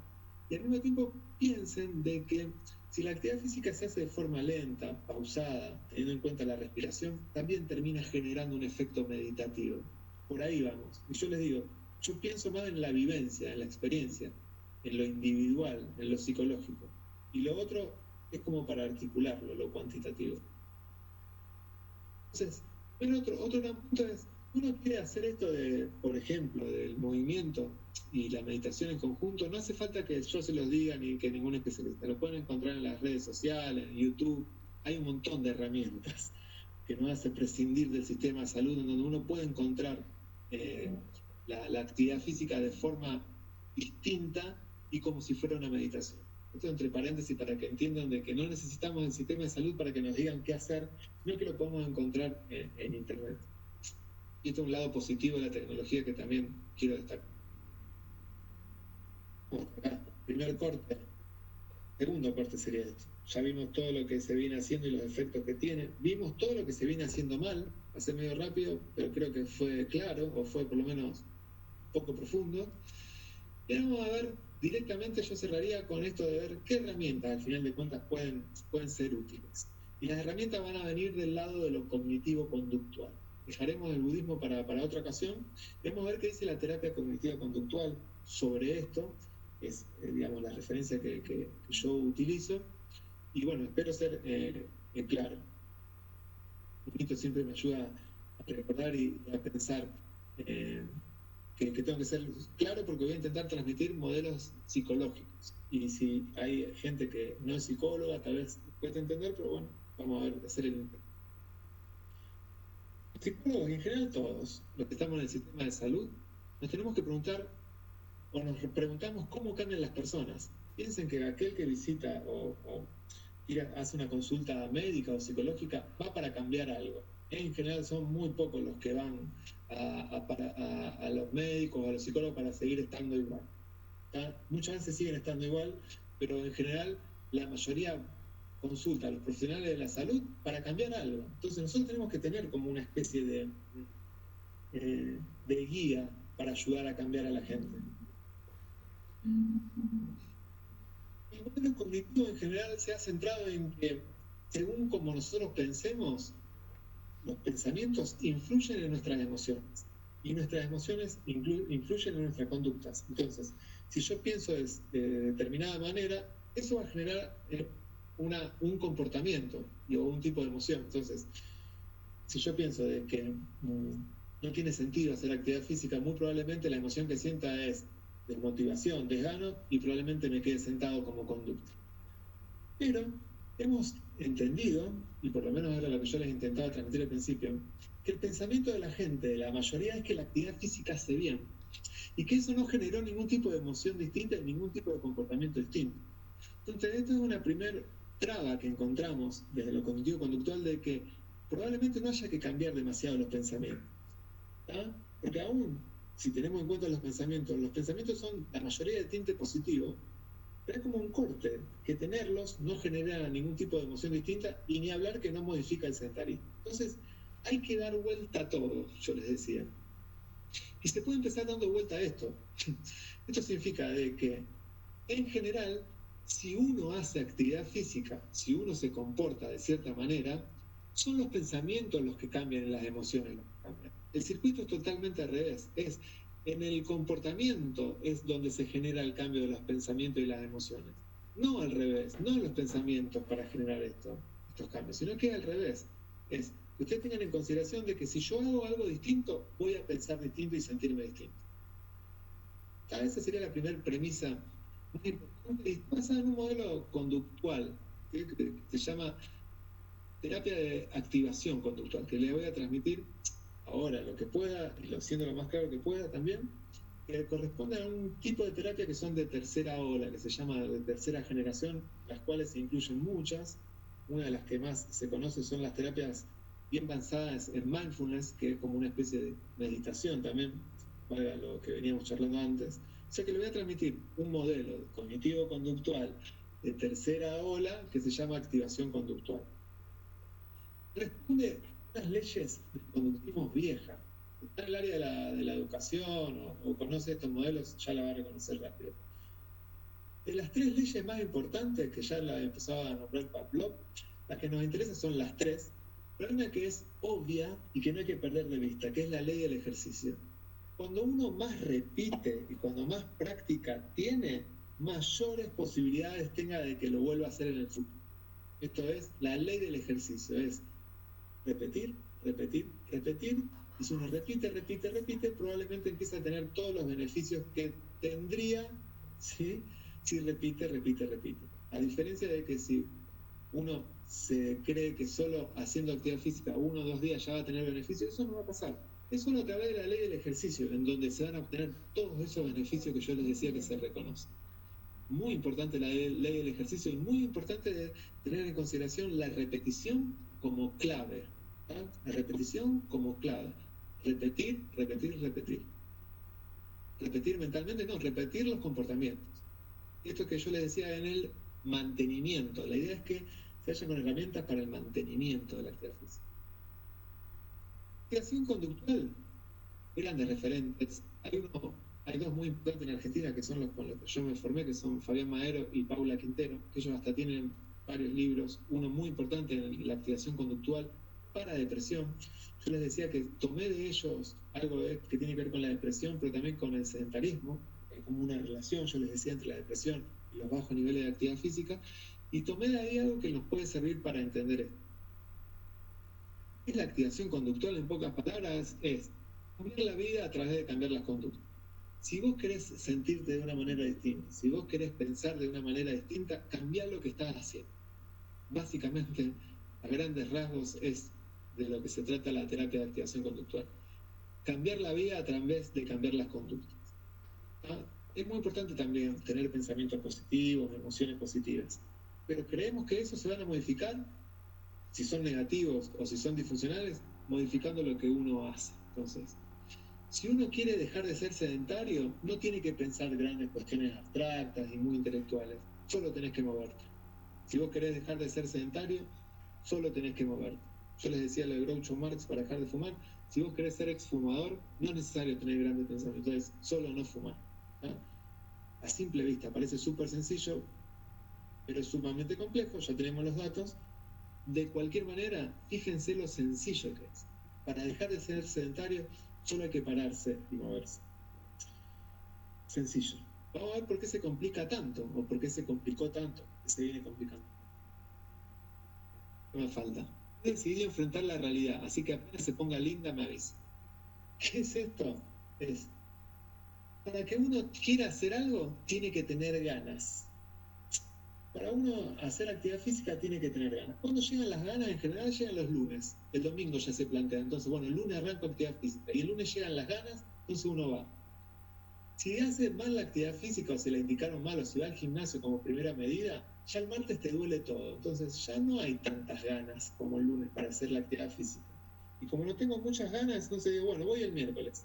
Y al mismo tiempo piensen de que si la actividad física se hace de forma lenta, pausada, teniendo en cuenta la respiración, también termina generando un efecto meditativo. Por ahí vamos. Y yo les digo, yo pienso más en la vivencia, en la experiencia, en lo individual, en lo psicológico. Y lo otro es como para articularlo, lo cuantitativo. Entonces, otro gran punto es, uno quiere hacer esto de, por ejemplo, del movimiento y la meditación en conjunto, no hace falta que yo se los diga ni que ningún especialista, lo pueden encontrar en las redes sociales, en YouTube, hay un montón de herramientas que nos hace prescindir del sistema de salud, en donde uno puede encontrar la actividad física de forma distinta y como si fuera una meditación. Esto entre paréntesis para que entiendan de que no necesitamos el sistema de salud para que nos digan qué hacer, sino que lo podemos encontrar en Internet. Y esto es un lado positivo de la tecnología que también quiero destacar. Primer corte. Segundo corte sería esto. Ya vimos todo lo que se viene haciendo y los efectos que tiene. Vimos todo lo que se viene haciendo mal. Hace medio rápido, pero creo que fue claro, o fue por lo menos poco profundo. Y ahora vamos a ver directamente, yo cerraría con esto de ver qué herramientas al final de cuentas pueden ser útiles. Y las herramientas van a venir del lado de lo cognitivo-conductual. Dejaremos el budismo para otra ocasión. Vamos a ver qué dice la terapia cognitiva-conductual sobre esto. Es, digamos, la referencia que yo utilizo. Y bueno, espero ser claro. Un poquito siempre me ayuda a recordar y a pensar que tengo que ser claro, porque voy a intentar transmitir modelos psicológicos. Y si hay gente que no es psicóloga, tal vez pueda entender, pero bueno, vamos a ver, hacer el intento. psicólogos, en general todos, los que estamos en el sistema de salud, nos tenemos que preguntar, o nos preguntamos cómo cambian las personas. Piensen que aquel que visita o hace una consulta médica o psicológica va para cambiar algo. En general son muy pocos los que van a los médicos o a los psicólogos para seguir estando igual. Muchas veces siguen estando igual, pero en general la mayoría consulta a los profesionales de la salud para cambiar algo. Entonces nosotros tenemos que tener como una especie de guía para ayudar a cambiar a la gente. El modelo cognitivo en general se ha centrado en que, según como nosotros pensemos, los pensamientos influyen en nuestras emociones y nuestras emociones influyen en nuestras conductas. Entonces, si yo pienso de determinada manera, eso va a generar un comportamiento o un tipo de emoción. Entonces, si yo pienso de que no tiene sentido hacer actividad física, muy probablemente la emoción que sienta es desmotivación, desgano, y probablemente me quede sentado como conducta. Pero hemos entendido, y por lo menos era lo que yo les intentaba transmitir al principio, que el pensamiento de la gente, de la mayoría, es que la actividad física hace bien, y que eso no generó ningún tipo de emoción distinta y ningún tipo de comportamiento distinto. Entonces, esto es una primera traba que encontramos desde lo cognitivo-conductual, de que probablemente no haya que cambiar demasiado los pensamientos. Porque aún, si tenemos en cuenta los pensamientos son la mayoría de tinte positivo, pero es como un corte, que tenerlos no genera ningún tipo de emoción distinta, y ni hablar que no modifica el sedentarismo. Entonces, hay que dar vuelta a todo, yo les decía. Y se puede empezar dando vuelta a esto. Esto significa de que, en general, si uno hace actividad física, si uno se comporta de cierta manera, son los pensamientos los que cambian y las emociones los que cambian. El circuito es totalmente al revés. Es en el comportamiento es donde se genera el cambio de los pensamientos y las emociones. No al revés, no los pensamientos para generar estos cambios, sino que al revés. Es que ustedes tengan en consideración de que si yo hago algo distinto, voy a pensar distinto y sentirme distinto. Esa sería la primera premisa muy importante, basada en un modelo conductual que se llama terapia de activación conductual, que le voy a transmitir ahora lo que pueda, y siendo lo más claro que pueda también, que corresponde a un tipo de terapia que son de tercera ola, que se llama de tercera generación, las cuales se incluyen muchas. Una de las que más se conoce son las terapias bien avanzadas en mindfulness, que es como una especie de meditación también, para lo que veníamos charlando antes. O sea que le voy a transmitir un modelo cognitivo-conductual de tercera ola que se llama activación conductual. Responde a unas leyes de conductismo viejas. Está en el área de la educación o conoce estos modelos, ya la va a reconocer rápido. De las tres leyes más importantes, que ya la empezaba a nombrar Pavlov, las que nos interesan son las tres, pero hay una que es obvia y que no hay que perder de vista, que es la ley del ejercicio. Cuando uno más repite y cuando más práctica tiene, mayores posibilidades tenga de que lo vuelva a hacer en el futuro. Esto es la ley del ejercicio, es repetir, repetir, repetir, y si uno repite, repite, repite, probablemente empieza a tener todos los beneficios que tendría, ¿sí?, si repite, repite, repite. A diferencia de que si uno se cree que solo haciendo actividad física 1 o 2 días ya va a tener beneficios, eso no va a pasar. Es solo a través de la ley del ejercicio, en donde se van a obtener todos esos beneficios que yo les decía que se reconocen. Muy importante la ley del ejercicio, y muy importante tener en consideración la repetición como clave. La repetición como clave. Repetir, repetir, repetir. Repetir mentalmente, no, repetir los comportamientos. Esto que yo les decía en el mantenimiento. La idea es que se haya con herramientas para el mantenimiento de la actividad física. Activación conductual, grandes referentes. Hay dos muy importantes en Argentina que son los con los que yo me formé, que son Fabián Maero y Paula Quintero, que ellos hasta tienen varios libros, uno muy importante en la activación conductual para depresión. Yo les decía que tomé de ellos algo que tiene que ver con la depresión, pero también con el sedentarismo, como una relación, yo les decía, entre la depresión y los bajos niveles de actividad física, y tomé de ahí algo que nos puede servir para entender esto. La activación conductual, en pocas palabras, es cambiar la vida a través de cambiar las conductas. Si vos querés sentirte de una manera distinta, si vos querés pensar de una manera distinta, cambiá lo que estás haciendo. Básicamente, a grandes rasgos, es de lo que se trata la terapia de activación conductual. Cambiar la vida a través de cambiar las conductas. Es muy importante también tener pensamientos positivos, emociones positivas, pero creemos que eso se van a modificar si son negativos o si son disfuncionales, modificando lo que uno hace. Entonces, si uno quiere dejar de ser sedentario, no tiene que pensar grandes cuestiones abstractas y muy intelectuales, solo tenés que moverte. Si vos querés dejar de ser sedentario, solo tenés que moverte. Yo les decía lo de Groucho Marx para dejar de fumar. Si vos querés ser exfumador, no es necesario tener grandes pensamientos, es solo no fumar. A simple vista parece súper sencillo, pero es sumamente complejo, ya tenemos los datos. De cualquier manera, fíjense lo sencillo que es. Para dejar de ser sedentario, solo hay que pararse y moverse. Sencillo. Vamos a ver por qué se complica tanto, o por qué se complicó tanto, que se viene complicando. No me falta. He decidido enfrentar la realidad, así que apenas se ponga linda me avisa. ¿Qué es esto? Es, para que uno quiera hacer algo, tiene que tener ganas. Para uno hacer actividad física tiene que tener ganas. Cuando llegan las ganas, en general llegan los lunes. El domingo ya se plantea. Entonces, bueno, el lunes arranco actividad física. Y el lunes llegan las ganas, entonces uno va. Si hace mal la actividad física o se la indicaron mal o si va al gimnasio como primera medida, ya el martes te duele todo. Entonces ya no hay tantas ganas como el lunes para hacer la actividad física. Y como no tengo muchas ganas, entonces digo, bueno, voy el miércoles.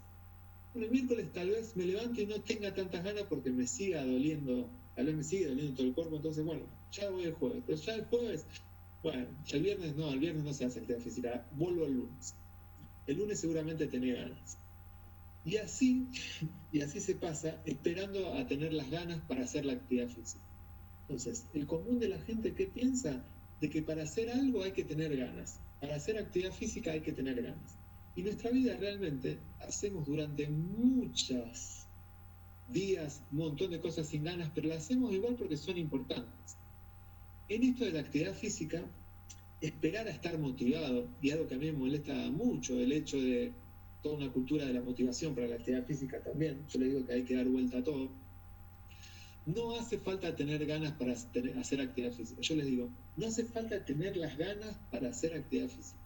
Bueno, el miércoles tal vez me levante y no tenga tantas ganas porque me siga doliendo, tal vez me sigue doliendo todo el cuerpo, entonces bueno, ya voy el jueves. Pero ya el jueves, bueno, el viernes no se hace actividad física, vuelvo el lunes. El lunes seguramente tenía ganas. Y así se pasa esperando a tener las ganas para hacer la actividad física. Entonces, el común de la gente que piensa de que para hacer algo hay que tener ganas, para hacer actividad física hay que tener ganas. Y nuestra vida realmente hacemos durante muchos días un montón de cosas sin ganas, pero las hacemos igual porque son importantes. En esto de la actividad física, esperar a estar motivado, y algo que a mí me molesta mucho, el hecho de toda una cultura de la motivación para la actividad física también, yo le digo que hay que dar vuelta a todo. No hace falta tener ganas para hacer actividad física. Yo les digo, no hace falta tener las ganas para hacer actividad física.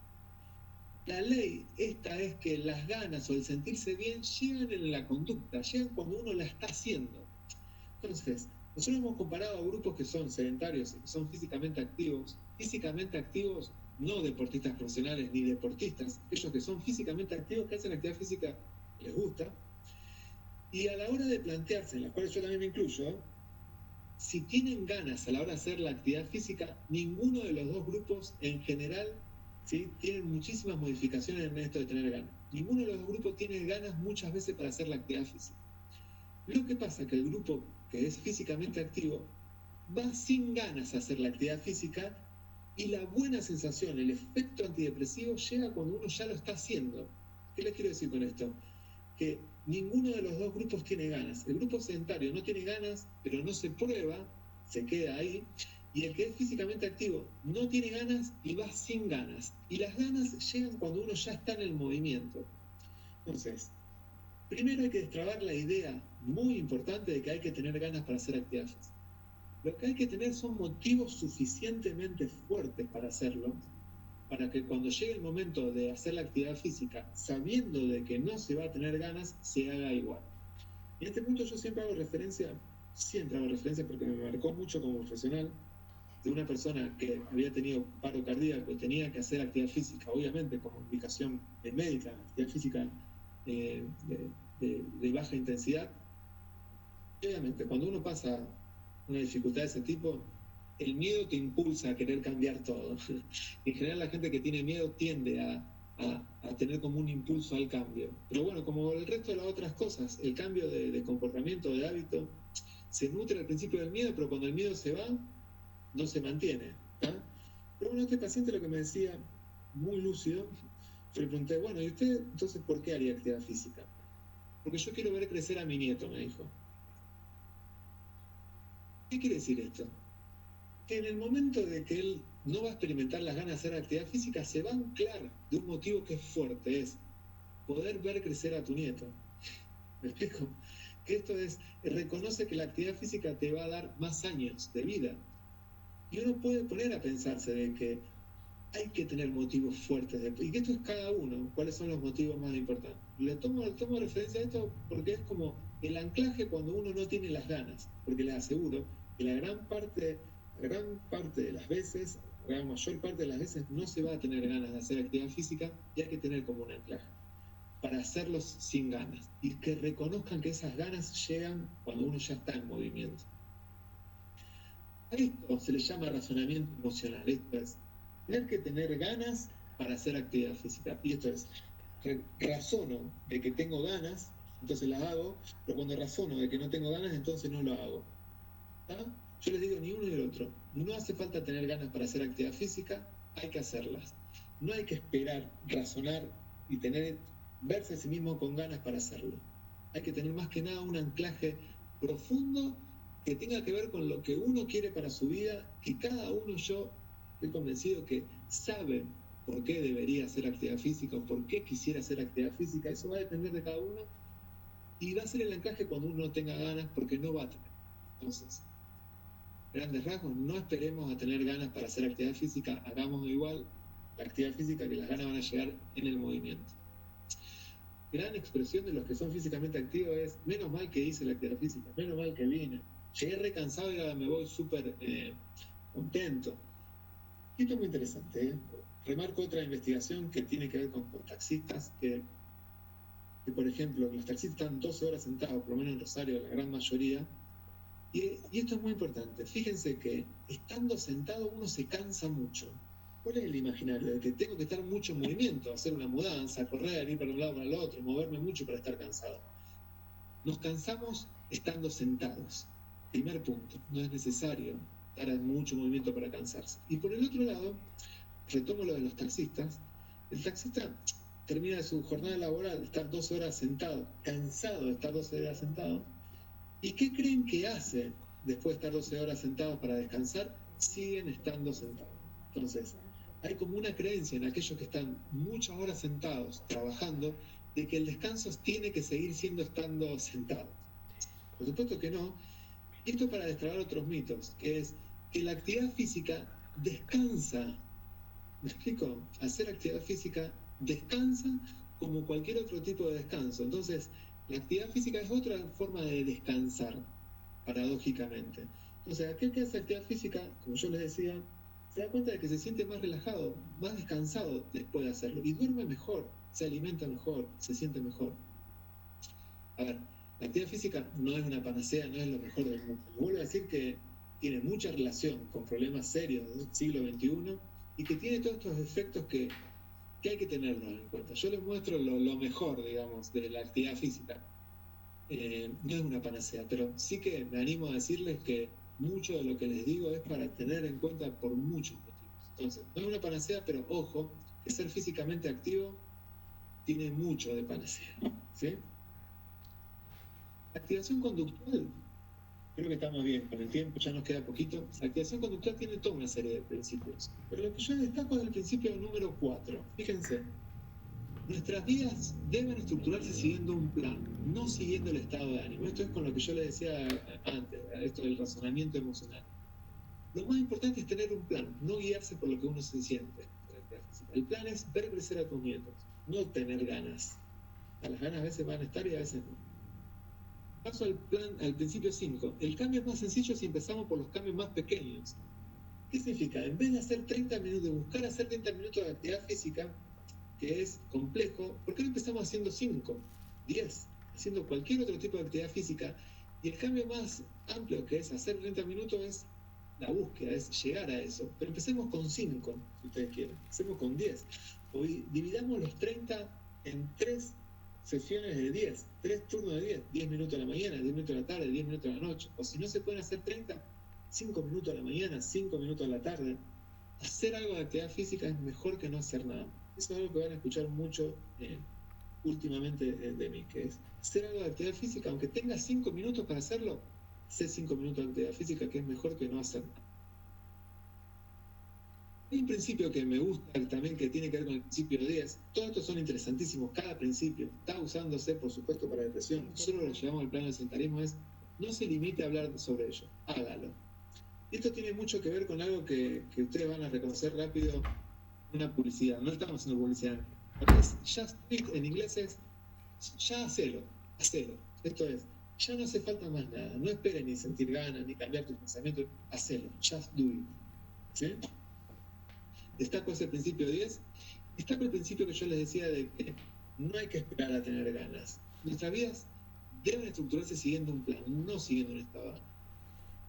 La ley esta es que las ganas o el sentirse bien llegan en la conducta, llegan cuando uno la está haciendo. Entonces, nosotros hemos comparado a grupos que son sedentarios y que son físicamente activos no deportistas profesionales ni deportistas, aquellos que son físicamente activos, que hacen actividad física, les gusta, y a la hora de plantearse, en las cuales yo también me incluyo, si tienen ganas a la hora de hacer la actividad física, ninguno de los dos grupos en general, ¿sí?, tienen muchísimas modificaciones en esto de tener ganas. Ninguno de los dos grupos tiene ganas muchas veces para hacer la actividad física. Lo que pasa es que el grupo que es físicamente activo va sin ganas a hacer la actividad física y la buena sensación, el efecto antidepresivo llega cuando uno ya lo está haciendo. ¿Qué les quiero decir con esto? Que ninguno de los dos grupos tiene ganas. El grupo sedentario no tiene ganas, pero no se prueba, se queda ahí. Y el que es físicamente activo no tiene ganas y va sin ganas. Y las ganas llegan cuando uno ya está en el movimiento. Entonces, primero hay que destrabar la idea muy importante de que hay que tener ganas para hacer actividad física. Lo que hay que tener son motivos suficientemente fuertes para hacerlo, para que cuando llegue el momento de hacer la actividad física, sabiendo de que no se va a tener ganas, se haga igual. En este punto yo siempre hago referencia porque me marcó mucho como profesional, de una persona que había tenido paro cardíaco y tenía que hacer actividad física, obviamente como indicación médica, actividad física de baja intensidad. Y obviamente cuando uno pasa una dificultad de ese tipo, el miedo te impulsa a querer cambiar todo. En general la gente que tiene miedo tiende a tener como un impulso al cambio. Pero bueno, como el resto de las otras cosas, el cambio de comportamiento, de hábito, se nutre al principio del miedo, pero cuando el miedo se va, no se mantiene. Pero bueno, este paciente lo que me decía, muy lúcido, yo le pregunté, bueno, ¿y usted entonces por qué haría actividad física? Porque yo quiero ver crecer a mi nieto, me dijo. ¿Qué quiere decir esto? Que en el momento de que él no va a experimentar las ganas de hacer actividad física, se va a anclar de un motivo que es fuerte, es poder ver crecer a tu nieto. ¿Me explico? Que esto es, reconoce que la actividad física te va a dar más años de vida. Y uno puede poner a pensarse de que hay que tener motivos fuertes. Y que esto es cada uno, cuáles son los motivos más importantes. Le tomo referencia a esto porque es como el anclaje cuando uno no tiene las ganas, porque les aseguro que la gran parte de las veces, la mayor parte de las veces no se va a tener ganas de hacer actividad física y hay que tener como un anclaje para hacerlos sin ganas y que reconozcan que esas ganas llegan cuando uno ya está en movimiento. A esto se le llama razonamiento emocional. Esto es tener que tener ganas para hacer actividad física. Y esto es, razono de que tengo ganas, entonces las hago, pero cuando razono de que no tengo ganas, entonces no lo hago. ¿Está? Yo les digo ni uno ni el otro. No hace falta tener ganas para hacer actividad física, hay que hacerlas. No hay que esperar, razonar y verse a sí mismo con ganas para hacerlo. Hay que tener más que nada un anclaje profundo que tenga que ver con lo que uno quiere para su vida, que cada uno, yo estoy convencido que sabe por qué debería hacer actividad física o por qué quisiera hacer actividad física. Eso va a depender de cada uno y va a ser el anclaje cuando uno no tenga ganas, porque no va a tener. Entonces, grandes rasgos, no esperemos a tener ganas para hacer actividad física, hagamos igual la actividad física, que las ganas van a llegar en el movimiento. Gran expresión de los que son físicamente activos es: menos mal que hice la actividad física, menos mal que vine, llegué recansado y ahora me voy súper contento. Y esto es muy interesante, ¿eh? Remarco otra investigación que tiene que ver con taxistas, que por ejemplo, los taxistas están 12 horas sentados, por lo menos en Rosario, la gran mayoría. Y esto es muy importante. Fíjense que estando sentado uno se cansa mucho. ¿Cuál es el imaginario? De que tengo que estar mucho en movimiento, hacer una mudanza, correr, ir para un lado para el otro, moverme mucho para estar cansado. Nos cansamos estando sentados. Primer punto, no es necesario estar en mucho movimiento para cansarse. Y por el otro lado, retomo lo de los taxistas. El taxista termina su jornada laboral, estar 12 horas sentado, cansado de estar 12 horas sentado. ¿Y qué creen que hace después de estar 12 horas sentados para descansar? Siguen estando sentados. Entonces, hay como una creencia en aquellos que están muchas horas sentados trabajando de que el descanso tiene que seguir siendo estando sentados. Por supuesto que no. Y esto para destrabar otros mitos, que es que la actividad física descansa. ¿Me explico? Hacer actividad física descansa como cualquier otro tipo de descanso. Entonces, la actividad física es otra forma de descansar, paradójicamente. Entonces, aquel que hace actividad física, como yo les decía, se da cuenta de que se siente más relajado, más descansado después de hacerlo. Y duerme mejor, se alimenta mejor, se siente mejor. A ver, la actividad física no es una panacea, no es lo mejor del mundo. Vuelvo a decir que tiene mucha relación con problemas serios del siglo XXI y que tiene todos estos efectos que hay que tenerlos en cuenta. Yo les muestro lo mejor, digamos, de la actividad física. No es una panacea, pero sí que me animo a decirles que mucho de lo que les digo es para tener en cuenta por muchos motivos. Entonces, no es una panacea, pero ojo, que ser físicamente activo tiene mucho de panacea, ¿sí? La activación conductual, creo que estamos bien con el tiempo, ya nos queda poquito. La activación conductual tiene toda una serie de principios, pero lo que yo destaco es el principio número 4. Fíjense, nuestras vidas deben estructurarse siguiendo un plan, no siguiendo el estado de ánimo. Esto es con lo que yo les decía antes, esto del razonamiento emocional. Lo más importante es tener un plan, no guiarse por lo que uno se siente. El plan es ver crecer a tus nietos, no tener ganas. Las ganas a veces van a estar y a veces no. Paso al principio 5. El cambio es más sencillo si empezamos por los cambios más pequeños. ¿Qué significa? En vez de hacer 30 minutos, de buscar hacer 30 minutos de actividad física, que es complejo, ¿por qué no empezamos haciendo 5, 10, haciendo cualquier otro tipo de actividad física? Y el cambio más amplio, que es hacer 30 minutos, es la búsqueda, es llegar a eso. Pero empecemos con 5, si ustedes quieren. Empecemos con 10. Hoy dividamos los 30 en 3 sesiones de 10, 3 turnos de 10, 10 minutos a la mañana, 10 minutos a la tarde, 10 minutos a la noche. O si no se pueden hacer 30, 5 minutos a la mañana, 5 minutos a la tarde. Hacer algo de actividad física es mejor que no hacer nada. Eso es algo que van a escuchar mucho últimamente de mí, que es hacer algo de actividad física, aunque tengas 5 minutos para hacerlo, hacer 5 minutos de actividad física, que es mejor que no hacer nada. Hay un principio que me gusta también, que tiene que ver con el principio 10. Todos estos son interesantísimos, cada principio está usándose, por supuesto, para depresión. Solo lo llevamos al plano del sedentarismo, es no se limite a hablar sobre ello, hágalo. Y esto tiene mucho que ver con algo que ustedes van a reconocer rápido. una publicidad, no estamos haciendo publicidad. Just do it en inglés es ya hacelo. Esto es, ya no hace falta más nada, no esperes ni sentir ganas, ni cambiar tu pensamiento, hacelo, just do it. ¿Sí? Destaco ese principio 10, destaco el principio que yo les decía de que no hay que esperar a tener ganas. Nuestras vidas deben estructurarse siguiendo un plan, no siguiendo un estado.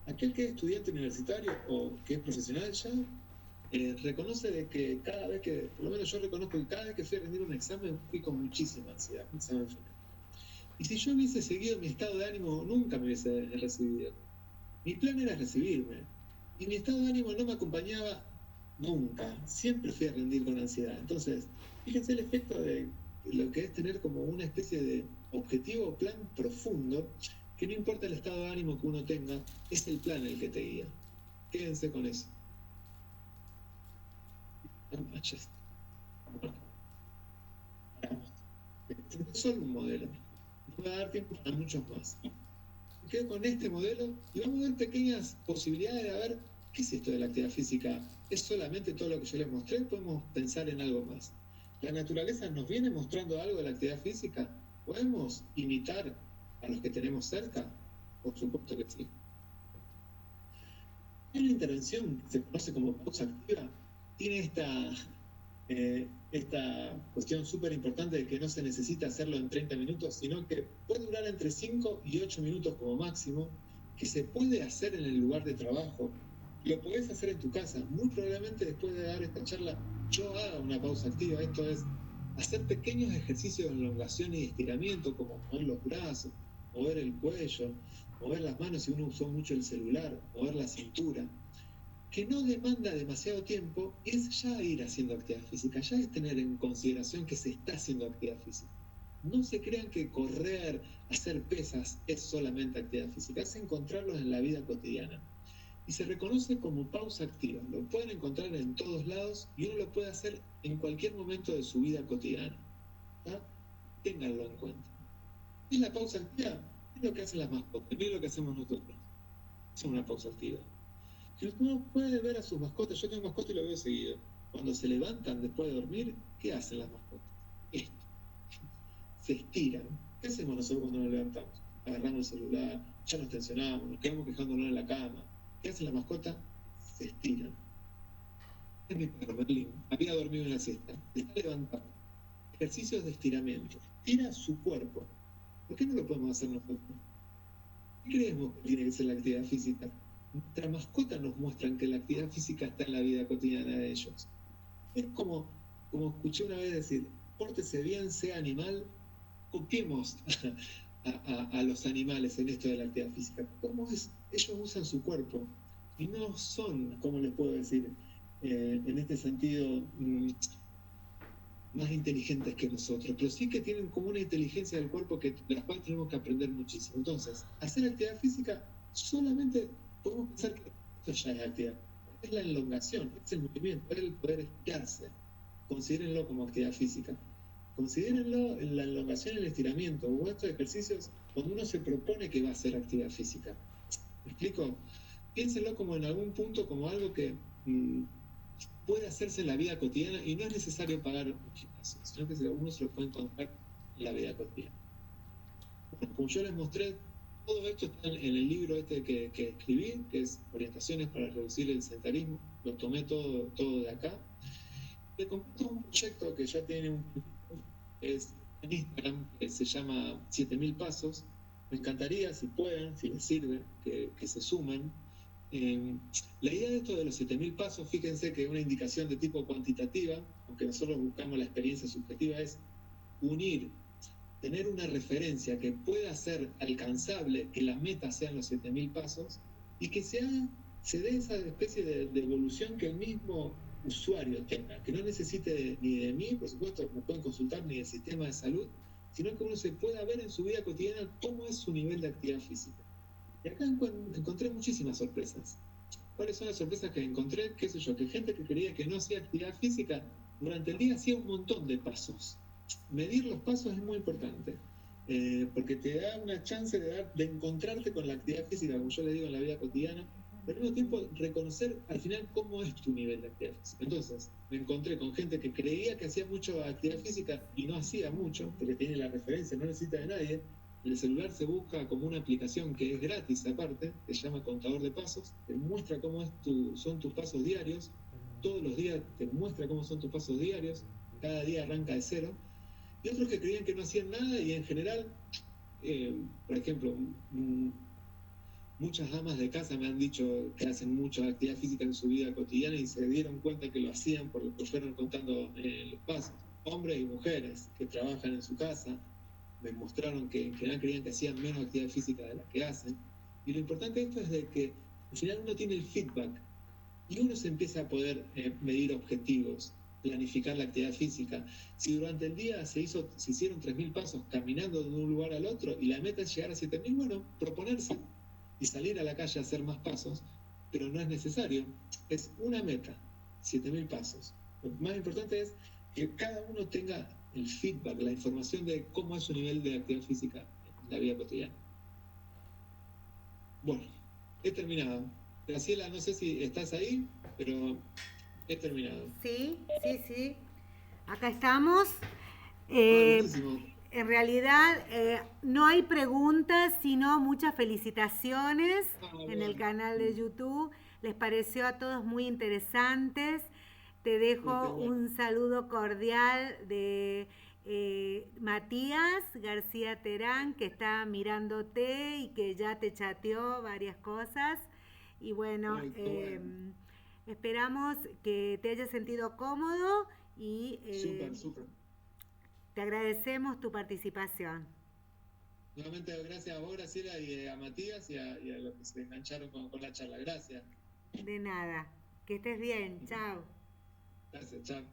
Aquel que es estudiante universitario o que es profesional ya, reconoce de que cada vez que, por lo menos yo reconozco que cada vez que fui a rendir un examen fui con muchísima ansiedad, un examen final. Y si yo hubiese seguido mi estado de ánimo, nunca me hubiese recibido. Mi plan era recibirme. Y mi estado de ánimo no me acompañaba nunca. Siempre fui a rendir con ansiedad. Entonces, fíjense el efecto de lo que es tener como una especie de objetivo o plan profundo, que no importa el estado de ánimo que uno tenga, es el plan el que te guía. Quédense con eso. Este es solo un modelo. No va a dar tiempo para muchos más. Me quedo con este modelo y vamos a ver pequeñas posibilidades de ver qué es esto de la actividad física. ¿Es solamente todo lo que yo les mostré? ¿Podemos pensar en algo más? ¿La naturaleza nos viene mostrando algo de la actividad física? ¿Podemos imitar a los que tenemos cerca? Por supuesto que sí. Hay una intervención que se conoce como pausa activa. Tiene esta cuestión súper importante de que no se necesita hacerlo en 30 minutos, sino que puede durar entre 5 y 8 minutos como máximo, que se puede hacer en el lugar de trabajo, lo podés hacer en tu casa. Muy probablemente después de dar esta charla yo haga una pausa activa. Esto es hacer pequeños ejercicios de elongación y estiramiento, como mover los brazos, mover el cuello, mover las manos si uno usó mucho el celular, mover la cintura, que no demanda demasiado tiempo, es ya ir haciendo actividad física, ya es tener en consideración que se está haciendo actividad física. No se crean que correr, hacer pesas es solamente actividad física, es encontrarlos en la vida cotidiana. Y se reconoce como pausa activa. Lo pueden encontrar en todos lados y uno lo puede hacer en cualquier momento de su vida cotidiana. ¿Tá? Ténganlo en cuenta. ¿Y la pausa activa? Es lo que hacen las mascotas, no es lo que hacemos nosotros. Es una pausa activa. Que uno puede ver a sus mascotas, yo tengo mascotas y lo veo seguido. Cuando se levantan después de dormir, ¿qué hacen las mascotas? Esto. Se estiran. ¿Qué hacemos nosotros cuando nos levantamos? Agarramos el celular, ya nos tensionamos, nos quedamos quejándonos en la cama. ¿Qué hace la mascota? Se estiran. Es mi perro, Merlín. Había dormido en la siesta. Se está levantando. Ejercicios de estiramiento. Estira su cuerpo. ¿Por qué no lo podemos hacer nosotros? ¿Qué creemos que tiene que ser la actividad física? Nuestras mascotas nos muestran que la actividad física está en la vida cotidiana de ellos. Es como escuché una vez decir, pórtese bien, sea animal, copiemos a los animales en esto de la actividad física. ¿Cómo es? Ellos usan su cuerpo y no son, ¿cómo les puedo decir? En este sentido, más inteligentes que nosotros, pero sí que tienen como una inteligencia del cuerpo de la cual tenemos que aprender muchísimo. Entonces, hacer actividad física solamente podemos pensar que esto ya es actividad. Es la elongación, es el movimiento, es el poder estirarse. Considérenlo como actividad física. Considérenlo en la elongación y el estiramiento, o estos ejercicios cuando uno se propone que va a hacer actividad física. ¿Me explico? Piénsenlo como en algún punto como algo que puede hacerse en la vida cotidiana y no es necesario pagar un gimnasio, sino que uno se lo puede encontrar en la vida cotidiana. Bueno, como yo les mostré, todo esto está en el libro que escribí, que es Orientaciones para reducir el sedentarismo. Lo tomé todo de acá. Le comparto un proyecto que ya tiene es en Instagram, que se llama 7000 Pasos. Me encantaría, si pueden, si les sirve, que se sumen. La idea de esto de los 7000 pasos, fíjense que una indicación de tipo cuantitativa, aunque nosotros buscamos la experiencia subjetiva, es unir, tener una referencia que pueda ser alcanzable, que la meta sean los 7000 pasos y que se dé esa especie de evolución que el mismo usuario tenga, que no necesite ni de mí, por supuesto, me pueden consultar ni del sistema de salud, sino que uno se pueda ver en su vida cotidiana cómo es su nivel de actividad física. Y acá encontré muchísimas sorpresas. ¿Cuáles son las sorpresas que encontré? ¿Qué sé yo? Que gente que creía que no hacía actividad física, durante el día hacía un montón de pasos. Medir los pasos es muy importante, porque te da una chance de encontrarte con la actividad física, como yo le digo, en la vida cotidiana, pero al mismo tiempo reconocer al final cómo es tu nivel de actividad física. Entonces, me encontré con gente que creía que hacía mucho actividad física y no hacía mucho, porque tiene la referencia, no necesita de nadie. En el celular se busca como una aplicación que es gratis aparte, que se llama Contador de Pasos, te muestra cómo son tus pasos diarios, todos los días te muestra cómo son tus pasos diarios, cada día arranca de cero, y otros que creían que no hacían nada y en general, por ejemplo, muchas amas de casa me han dicho que hacen mucha actividad física en su vida cotidiana y se dieron cuenta que lo hacían por lo que fueron contando los pasos. Hombres y mujeres que trabajan en su casa me mostraron que en general creían que hacían menos actividad física de la que hacen. Y lo importante de esto es de que al final uno tiene el feedback y uno se empieza a poder medir objetivos, planificar la actividad física. Si durante el día se hicieron 3.000 pasos caminando de un lugar al otro y la meta es llegar a 7.000, bueno, proponerse y salir a la calle a hacer más pasos, pero no es necesario. Es una meta, 7.000 pasos. Lo más importante es que cada uno tenga el feedback, la información de cómo es su nivel de actividad física en la vida cotidiana. Bueno, he terminado. Graciela, no sé si estás ahí, pero he terminado. Sí, sí, sí. Acá estamos. Ah, Eh, buenísimo. en realidad no hay preguntas, sino muchas felicitaciones Ah, en el bueno. canal de YouTube. Les pareció a todos muy interesantes. Te Qué dejo bueno. un saludo cordial de Matías García Terán, que está mirándote y que ya te chateó varias cosas. Y bueno, Ay, qué bueno. esperamos que te hayas sentido cómodo y Súper, súper. te agradecemos tu participación. Nuevamente, gracias a vos, Graciela, y a Matías y a los que se engancharon con la charla. Gracias. De nada. Que estés bien. Chao. Gracias, chao.